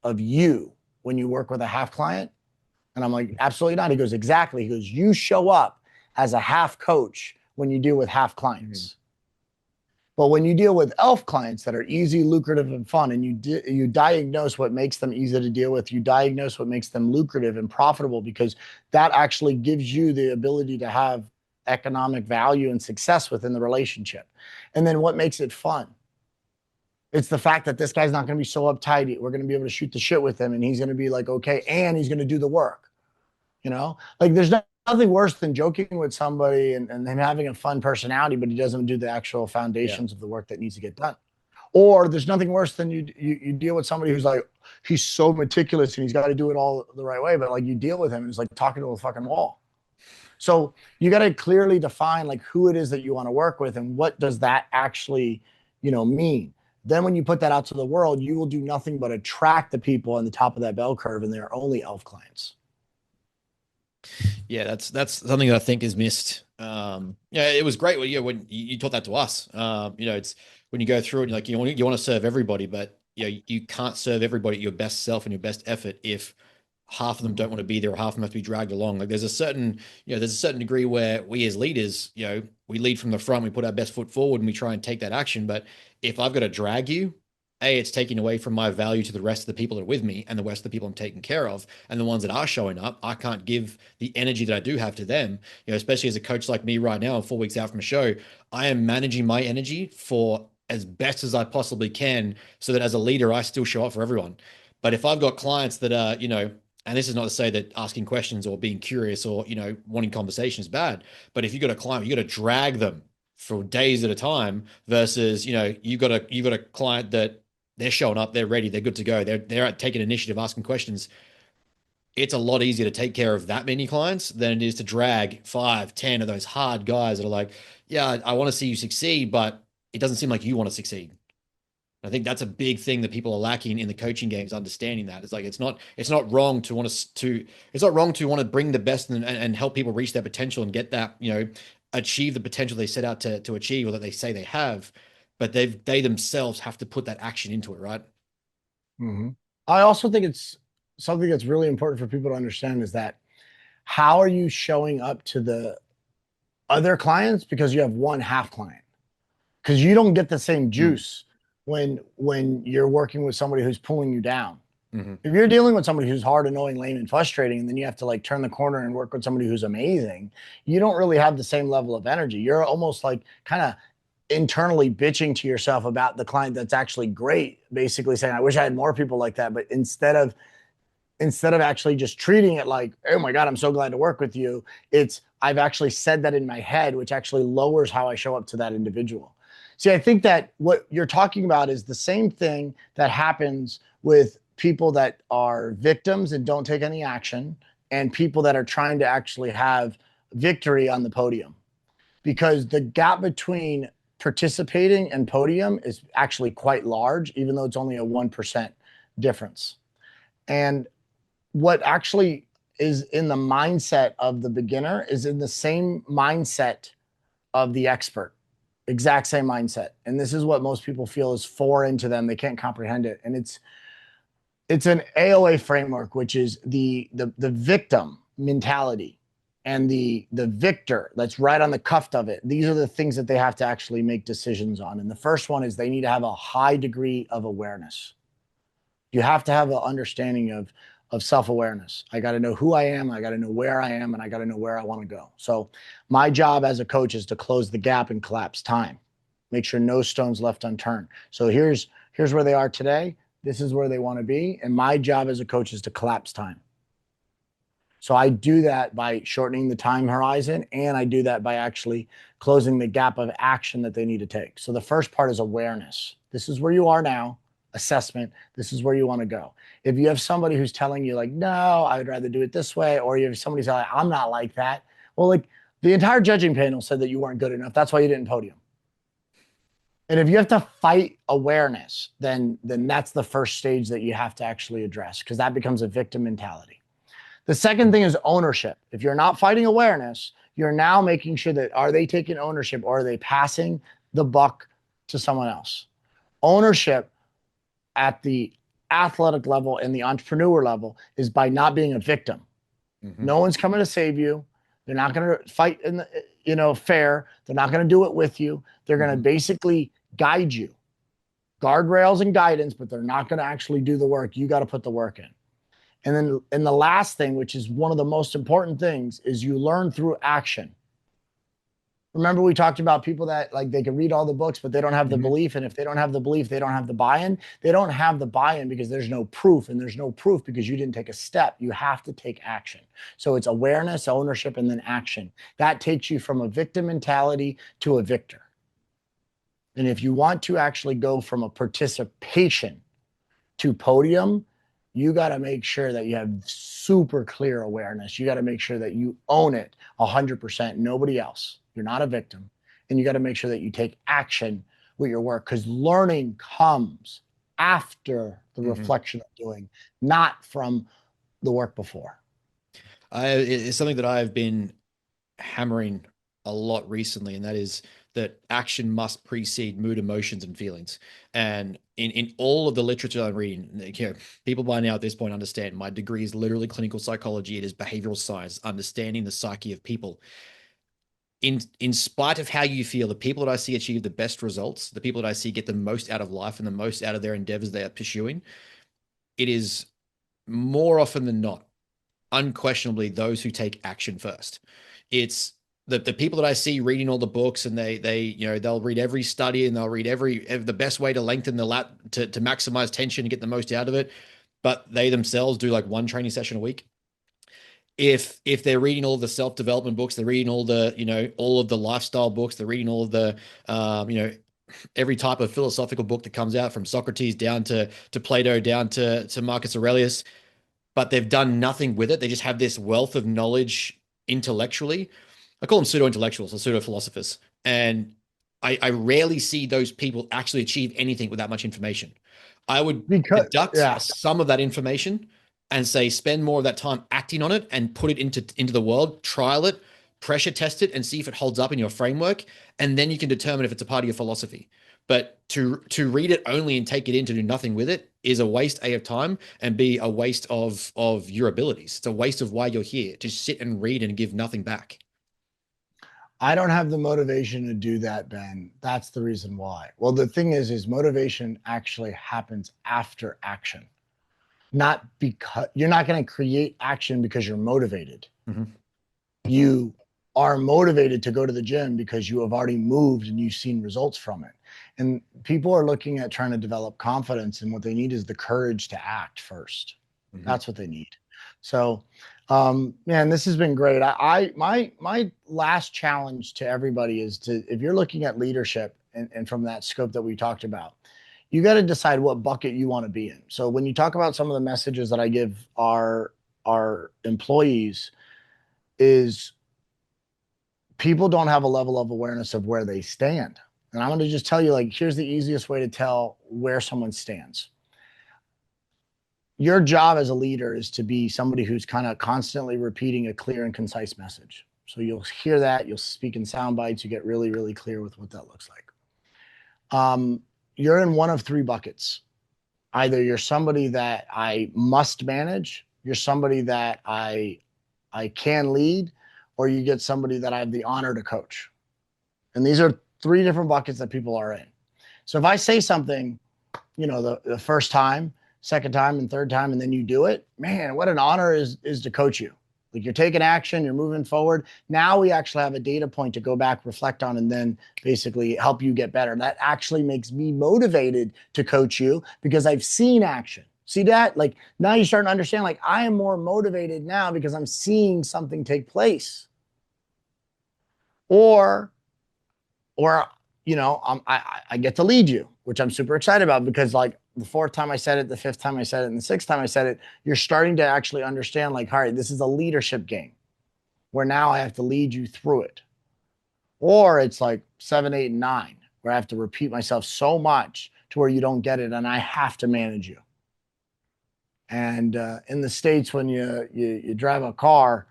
of you when you work with a half client? And I'm like, absolutely not. He goes, exactly. He goes, you show up as a half coach when you deal with half clients. But when you deal with elf clients that are easy, lucrative, and fun, and you diagnose what makes them easy to deal with, you diagnose what makes them lucrative and profitable, because that actually gives you the ability to have economic value and success within the relationship. And then what makes it fun? It's the fact that this guy's not going to be so uptight. We're going to be able to shoot the shit with him, and he's going to be like, okay, and he's going to do the work. Like there's nothing worse than joking with somebody and him having a fun personality, but he doesn't do the actual foundations of the work that needs to get done. Or there's nothing worse than you deal with somebody who's like, he's so meticulous and he's got to do it all the right way, but like you deal with him and it's like talking to a fucking wall. So you got to clearly define like who it is that you want to work with and what does that actually, mean. Then when you put that out to the world, you will do nothing but attract the people on the top of that bell curve, and they're only elf clients. Yeah, that's something that I think is missed. Yeah, it was great when you taught that to us. It's when you go through it, like you want to serve everybody, but you can't serve everybody at your best self and your best effort if half of them don't want to be there or half of them have to be dragged along. Like there's a certain degree where we as leaders, we lead from the front, we put our best foot forward and we try and take that action. But if I've got to drag you, it's taking away from my value to the rest of the people that are with me and the rest of the people I'm taking care of. And the ones that are showing up, I can't give the energy that I do have to them, especially as a coach like me right now, 4 weeks out from a show, I am managing my energy for as best as I possibly can so that as a leader, I still show up for everyone. But if I've got clients that are, and this is not to say that asking questions or being curious or, wanting conversation is bad, but if you've got a client, you got to drag them for days at a time versus, you've got a client that they're showing up, they're ready, they're good to go. They're taking initiative, asking questions. It's a lot easier to take care of that many clients than it is to drag 5, 10 of those hard guys that are like, yeah, I want to see you succeed, but it doesn't seem like you want to succeed. I think that's a big thing that people are lacking in the coaching games, understanding that. It's like it's not wrong to want to bring the best and help people reach their potential and get that, achieve the potential they set out to achieve or that they say they have, but they themselves have to put that action into it, right? Mm-hmm. I also think it's something that's really important for people to understand is that how are you showing up to the other clients, because you have one half client, because you don't get the same juice when you're working with somebody who's pulling you down. Mm-hmm. If you're dealing with somebody who's hard, annoying, lame, and frustrating, and then you have to like turn the corner and work with somebody who's amazing, you don't really have the same level of energy. You're almost like kind of internally bitching to yourself about the client that's actually great, basically saying, I wish I had more people like that. But instead of actually just treating it like, oh my God, I'm so glad to work with you, it's I've actually said that in my head, which actually lowers how I show up to that individual. See, I think that what you're talking about is the same thing that happens with people that are victims and don't take any action, and people that are trying to actually have victory on the podium. Because the gap between participating and podium is actually quite large, even though it's only a 1% difference. And what actually is in the mindset of the beginner is in the same mindset of the expert. Exact same mindset. And this is what most people feel is foreign to them. They can't comprehend it. And it's an AOA framework, which is the victim mentality and the victor that's right on the cuff of it. These are the things that they have to actually make decisions on. And the first one is they need to have a high degree of awareness. You have to have an understanding of self-awareness. I got to know who I am, I got to know where I am, and I got to know where I want to go. So my job as a coach is to close the gap and collapse time. Make sure no stones left unturned. So here's where they are today. This is where they want to be. And my job as a coach is to collapse time. So I do that by shortening the time horizon, and I do that by actually closing the gap of action that they need to take. So the first part is awareness. This is where you are now. Assessment. This is where you want to go. If you have somebody who's telling you like, no, I would rather do it this way, or you have somebody saying, like, I'm not like that. Well, like the entire judging panel said that you weren't good enough. That's why you didn't podium. And if you have to fight awareness, then that's the first stage that you have to actually address, because that becomes a victim mentality. The second thing is ownership. If you're not fighting awareness, you're now making sure that are they taking ownership or are they passing the buck to someone else? Ownership at the athletic level and the entrepreneur level is by not being a victim. Mm-hmm. No one's coming to save you. They're not going to fight in the, fair. They're not going to do it with you. They're going to basically guide you. Guardrails and guidance, but they're not going to actually do the work. You got to put the work in. And the last thing, which is one of the most important things, is you learn through action. Remember, we talked about people that like they can read all the books, but they don't have the belief. And if they don't have the belief, they don't have the buy-in. They don't have the buy-in because there's no proof, and there's no proof because you didn't take a step. You have to take action. So it's awareness, ownership, and then action. That takes you from a victim mentality to a victor. And if you want to actually go from a participation to podium, you got to make sure that you have super clear awareness. You got to make sure that you own it 100%, nobody else. You're not a victim. And you got to make sure that you take action with your work, because learning comes after the reflection of doing, not from the work before. It's something that I've been hammering a lot recently, and that is that action must precede mood, emotions, and feelings. And in all of the literature I'm reading, you know, people by now at this point understand my degree is literally clinical psychology. It is behavioral science, understanding the psyche of people. In spite of how you feel, the people that I see achieve the best results, the people that I see get the most out of life and the most out of their endeavors they are pursuing, it is more often than not, unquestionably, those who take action first. It's the people that I see reading all the books, and they you know, they'll read every study and they'll read the best way to lengthen the lat to maximize tension and get the most out of it, but they themselves do like one training session a week. If they're reading all of the self-development books, they're reading all the, you know, all of the lifestyle books, they're reading all of the you know, every type of philosophical book that comes out, from Socrates down to Plato down to Marcus Aurelius, but they've done nothing with it. They just have this wealth of knowledge intellectually. I call them pseudo-intellectuals or pseudo-philosophers. And I rarely see those people actually achieve anything with that much information. I would deduct some of that information and say, spend more of that time acting on it and put it into the world, trial it, pressure test it, and see if it holds up in your framework. And then you can determine if it's a part of your philosophy. But to read it only and take it in to do nothing with it is a waste, A, of time, and B, a waste of your abilities. It's a waste of why you're here, to sit and read and give nothing back. I don't have the motivation to do that, Ben. That's the reason why. Well, the thing is motivation actually happens after action. Not because you're not going to create action because you're motivated. You are motivated to go to the gym because you have already moved and you've seen results from it. And people are looking at trying to develop confidence, and what they need is the courage to act first. That's what they need. So, man, this has been great. My last challenge to everybody is to, if you're looking at leadership and from that scope that we talked about, you got to decide what bucket you want to be in. So when you talk about some of the messages that I give our employees, is people don't have a level of awareness of where they stand. And I'm going to just tell you, like, here's the easiest way to tell where someone stands. Your job as a leader is to be somebody who's kind of constantly repeating a clear and concise message. So you'll hear that, you'll speak in sound bites, you get really, really clear with what that looks like. You're in one of three buckets. Either you're somebody that I must manage, you're somebody that I can lead, or you get somebody that I have the honor to coach. And these are three different buckets that people are in. So if I say something, you know, the first time, second time, and third time, and then you do it, man, what an honor is to coach you. Like, you're taking action, you're moving forward. Now we actually have a data point to go back, reflect on, and then basically help you get better. That actually makes me motivated to coach you because I've seen action. See that? Like, now you're starting to understand, like, I am more motivated now because I'm seeing something take place. Or you know, I get to lead you, which I'm super excited about, because like the fourth time I said it, the fifth time I said it, and the sixth time I said it, you're starting to actually understand, like, all right, this is a leadership game where now I have to lead you through it. Or it's like 7, 8, and 9, where I have to repeat myself so much to where you don't get it and I have to manage you. And in the States, when you drive a car,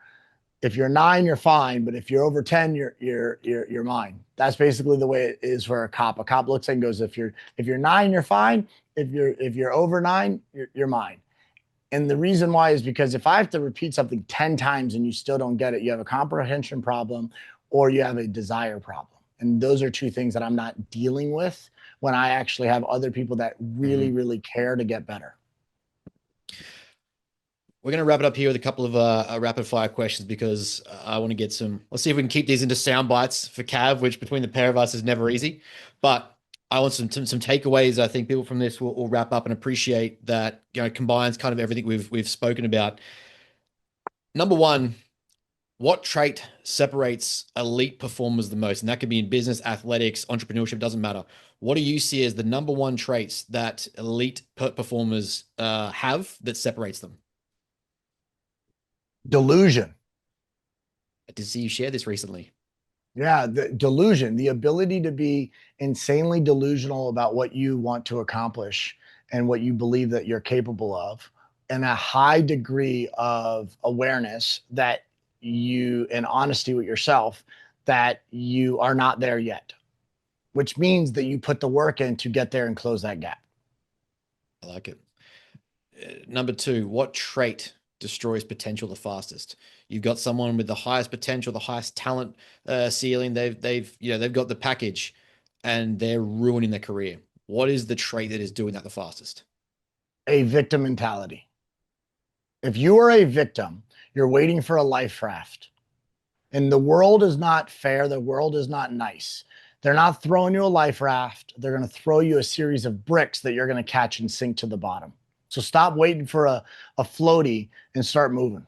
if you're 9, you're fine, but if you're over 10, you're mine. That's basically the way it is for a cop. A cop looks and goes, if you're 9, you're fine. If you're over 9, you're mine. And the reason why is because if I have to repeat something 10 times and you still don't get it, you have a comprehension problem or you have a desire problem. And those are two things that I'm not dealing with when I actually have other people that really, really care to get better. We're going to wrap it up here with a couple of rapid fire questions because I want to get some. Let's see if we can keep these into sound bites for Cav, which between the pair of us is never easy. But I want some takeaways. I think people from this will wrap up and appreciate that, combines kind of everything we've spoken about. Number one, what trait separates elite performers the most? And that could be in business, athletics, entrepreneurship, doesn't matter. What do you see as the number one traits that elite performers have that separates them? Delusion. I did see you share this recently. Yeah, the delusion, the ability to be insanely delusional about what you want to accomplish and what you believe that you're capable of, and a high degree of awareness that you, and honesty with yourself, that you are not there yet, which means that you put the work in to get there and close that gap. I like it. Number two, what trait destroys potential the fastest? You've got someone with the highest potential, the highest talent ceiling. They've got the package, and they're ruining their career. What is the trait that is doing that the fastest? A victim mentality. If you are a victim, you're waiting for a life raft. And the world is not fair. The world is not nice. They're not throwing you a life raft. They're going to throw you a series of bricks that you're going to catch and sink to the bottom. So stop waiting for a floaty and start moving.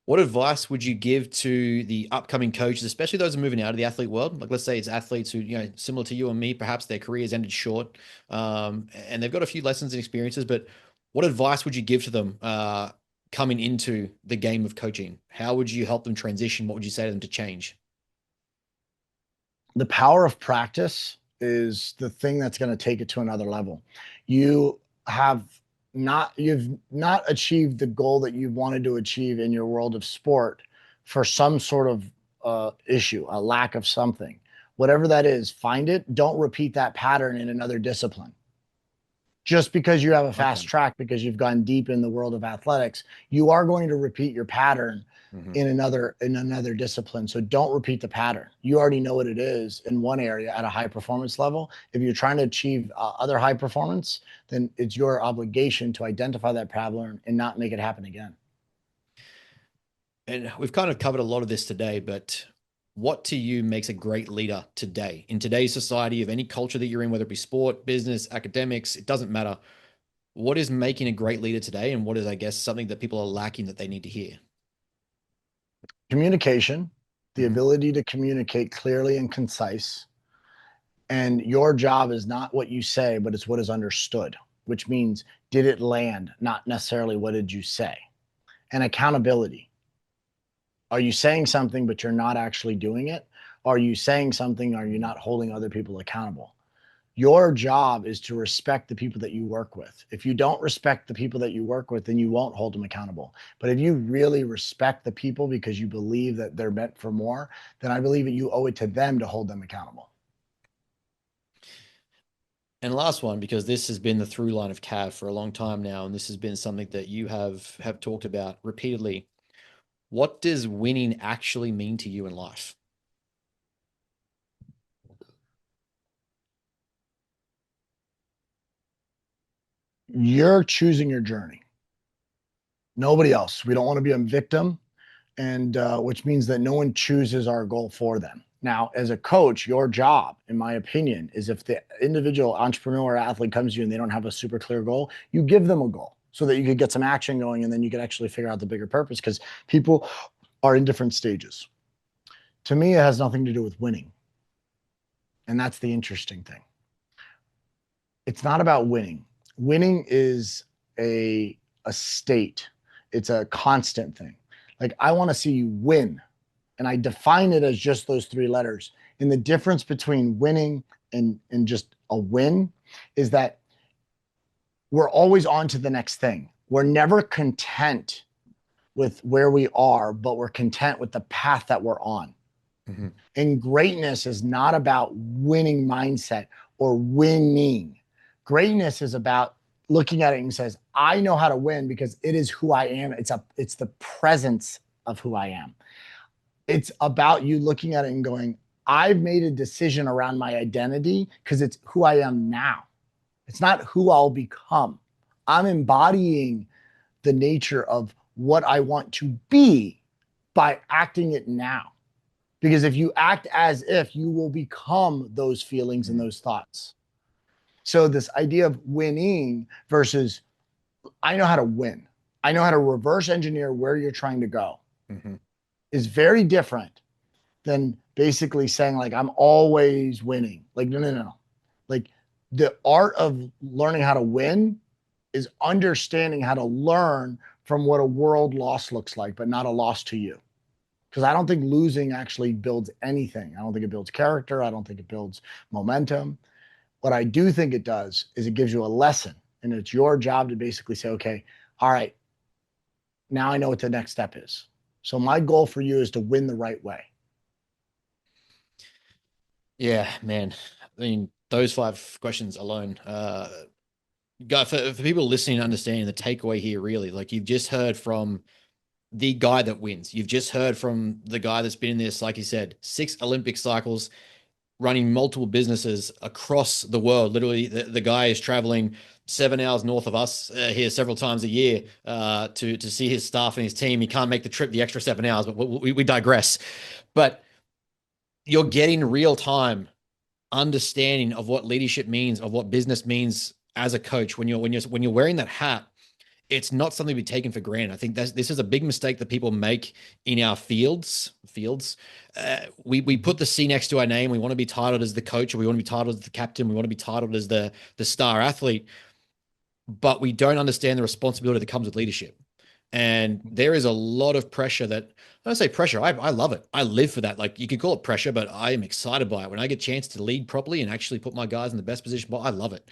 What advice would you give to the upcoming coaches, especially those who are moving out of the athlete world? Like, let's say it's athletes who, similar to you and me, perhaps their careers ended short, and they've got a few lessons and experiences, but what advice would you give to them coming into the game of coaching? How would you help them transition? What would you say to them to change? The power of practice is the thing that's going to take it to another level. You've not achieved the goal that you wanted to achieve in your world of sport for some sort of issue, a lack of something. Whatever that is, find it. Don't repeat that pattern in another discipline. Just because you have a fast track, because you've gone deep in the world of athletics, you are going to repeat your pattern in another discipline. So don't repeat the pattern. You already know what it is in one area at a high performance level. If you're trying to achieve other high performance, then it's your obligation to identify that pattern and not make it happen again. And we've kind of covered a lot of this today, but what to you makes a great leader today in today's society of any culture that you're in, whether it be sport, business, academics, it doesn't matter. What is making a great leader today? And what is, I guess, something that people are lacking that they need to hear? Communication, the ability to communicate clearly and concise. And your job is not what you say, but it's what is understood, which means, did it land? Not necessarily what did you say. And accountability. Are you saying something, but you're not actually doing it? Are you saying something? Are you not holding other people accountable? Your job is to respect the people that you work with. If you don't respect the people that you work with, then you won't hold them accountable. But if you really respect the people because you believe that they're meant for more, then I believe that you owe it to them to hold them accountable. And last one, because this has been the through line of Cav for a long time now, and this has been something that you have talked about repeatedly. What does winning actually mean to you in life? You're choosing your journey. Nobody else. We don't want to be a victim, and which means that no one chooses our goal for them. Now, as a coach, your job, in my opinion, is if the individual entrepreneur or athlete comes to you and they don't have a super clear goal, you give them a goal so that you could get some action going, and then you could actually figure out the bigger purpose, because people are in different stages. To me, it has nothing to do with winning. And that's the interesting thing. It's not about winning. Winning is a state. It's a constant thing. Like, I want to see you win. And I define it as just those three letters. And the difference between winning and just a win is that we're always on to the next thing. We're never content with where we are, but we're content with the path that we're on. And greatness is not about winning mindset or winning. Greatness is about looking at it and says, I know how to win because it is who I am. It's the presence of who I am. It's about you looking at it and going, I've made a decision around my identity because it's who I am now. It's not who I'll become. I'm embodying the nature of what I want to be by acting it now. Because if you act as if, you will become those feelings and those thoughts. So, this idea of winning versus I know how to win, I know how to reverse engineer where you're trying to go is very different than basically saying, like, I'm always winning. Like, no, no, no. Like, the art of learning how to win is understanding how to learn from what a world loss looks like, but not a loss to you. Because I don't think losing actually builds anything. I don't think it builds character. I don't think it builds momentum. What I do think it does is it gives you a lesson, and it's your job to basically say, okay, all right, now I know what the next step is. So my goal for you is to win the right way. Yeah, man. I mean, those 5 questions alone, for people listening and understanding the takeaway here, really, like you've just heard from the guy that wins. You've just heard from the guy that's been in this, like you said, 6 Olympic cycles, running multiple businesses across the world. Literally, the guy is traveling 7 hours north of us here several times a year to see his staff and his team. He can't make the trip the extra 7 hours, but we digress. But you're getting real time understanding of what leadership means, of what business means as a coach. When you're wearing that hat, it's not something to be taken for granted. I think this is a big mistake that people make in our fields. We put the C next to our name. We want to be titled as the coach, or we want to be titled as the captain. We want to be titled as the star athlete, but we don't understand the responsibility that comes with leadership. And there is a lot of pressure that I don't say pressure. I love it. I live for that. Like, you could call it pressure, but I am excited by it. When I get a chance to lead properly and actually put my guys in the best position, I love it.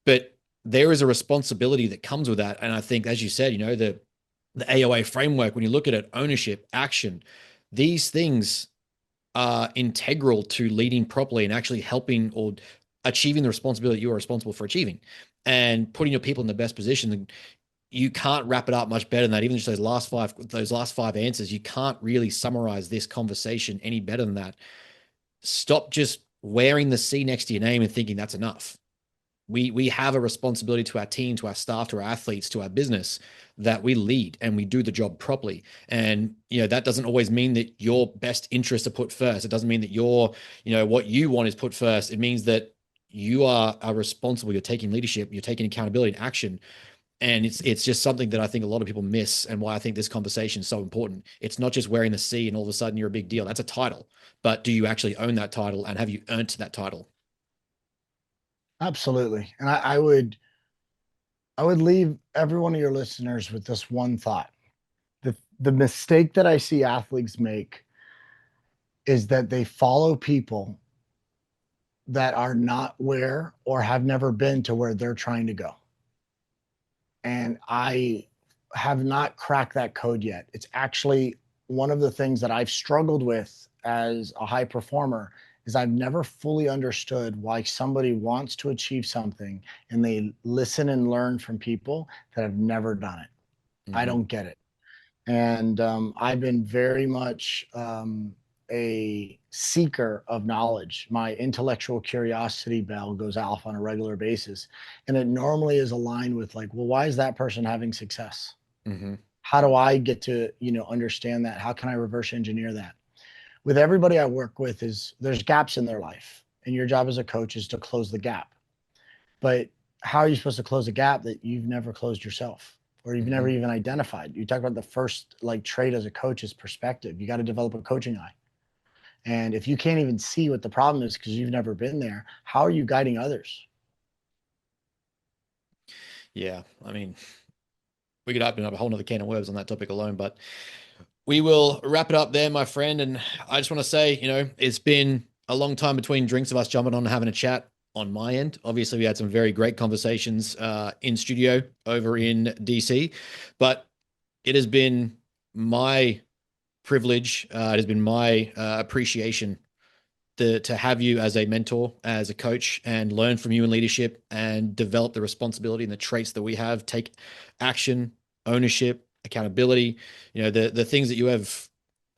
But there is a responsibility that comes with that. And I think, as you said, the AOA framework, when you look at it, ownership, action, these things are integral to leading properly and actually helping or achieving the responsibility you are responsible for achieving, and putting your people in the best position. You can't wrap it up much better than that. Even just those last five answers, you can't really summarize this conversation any better than that. Stop just wearing the C next to your name and thinking that's enough. We have a responsibility to our team, to our staff, to our athletes, to our business, that we lead and we do the job properly. And that doesn't always mean that your best interests are put first. It doesn't mean that what you want is put first. It means that you are responsible. You're taking leadership. You're taking accountability and action. And it's just something that I think a lot of people miss, and why I think this conversation is so important. It's not just wearing the C and all of a sudden you're a big deal. That's a title. But do you actually own that title, and have you earned that title? Absolutely. And I would leave every one of your listeners with this one thought. The mistake that I see athletes make is that they follow people that are not where, or have never been to where they're trying to go. And I have not cracked that code yet. It's actually one of the things that I've struggled with as a high performer is I've never fully understood why somebody wants to achieve something and they listen and learn from people that have never done it. I don't get it. And I've been very much a seeker of knowledge. My intellectual curiosity bell goes off on a regular basis. And it normally is aligned with, like, well, why is that person having success? How do I get to, understand that? How can I reverse engineer that? With everybody I work with, there's gaps in their life. And your job as a coach is to close the gap. But how are you supposed to close a gap that you've never closed yourself, or you've never even identified? You talk about the first trait as a coach is perspective. You got to develop a coaching eye. And if you can't even see what the problem is because you've never been there, how are you guiding others? Yeah. I mean, we could open up a whole nother can of worms on that topic alone, but we will wrap it up there, my friend. And I just want to say, it's been a long time between drinks of us jumping on and having a chat on my end. Obviously, we had some very great conversations in studio over in DC, but it has been my privilege. It has been my appreciation to have you as a mentor, as a coach, and learn from you in leadership and develop the responsibility and the traits that we have. Take action, ownership, accountability, the things that you have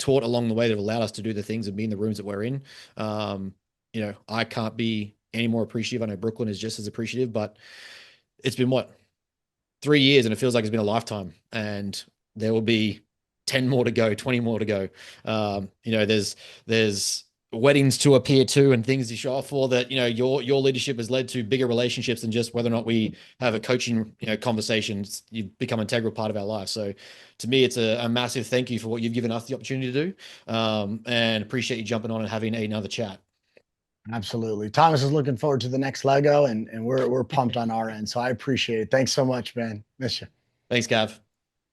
taught along the way that have allowed us to do the things and be in the rooms that we're in. You know, I can't be any more appreciative. I know Brooklyn is just as appreciative, but it's been what, 3 years, and it feels like it's been a lifetime, and there will be 10 more to go, 20 more to go. You know, there's weddings to appear to and things to show off for that. You know, your leadership has led to bigger relationships than just whether or not we have a coaching, you know, conversations. You've become an integral part of our life. So to me, it's a massive thank you for what you've given us the opportunity to do, and appreciate you jumping on and having another chat. Absolutely. Thomas is looking forward to the next Lego, and we're pumped on our end. So I appreciate it. Thanks so much, man. Miss you. Thanks, Gav.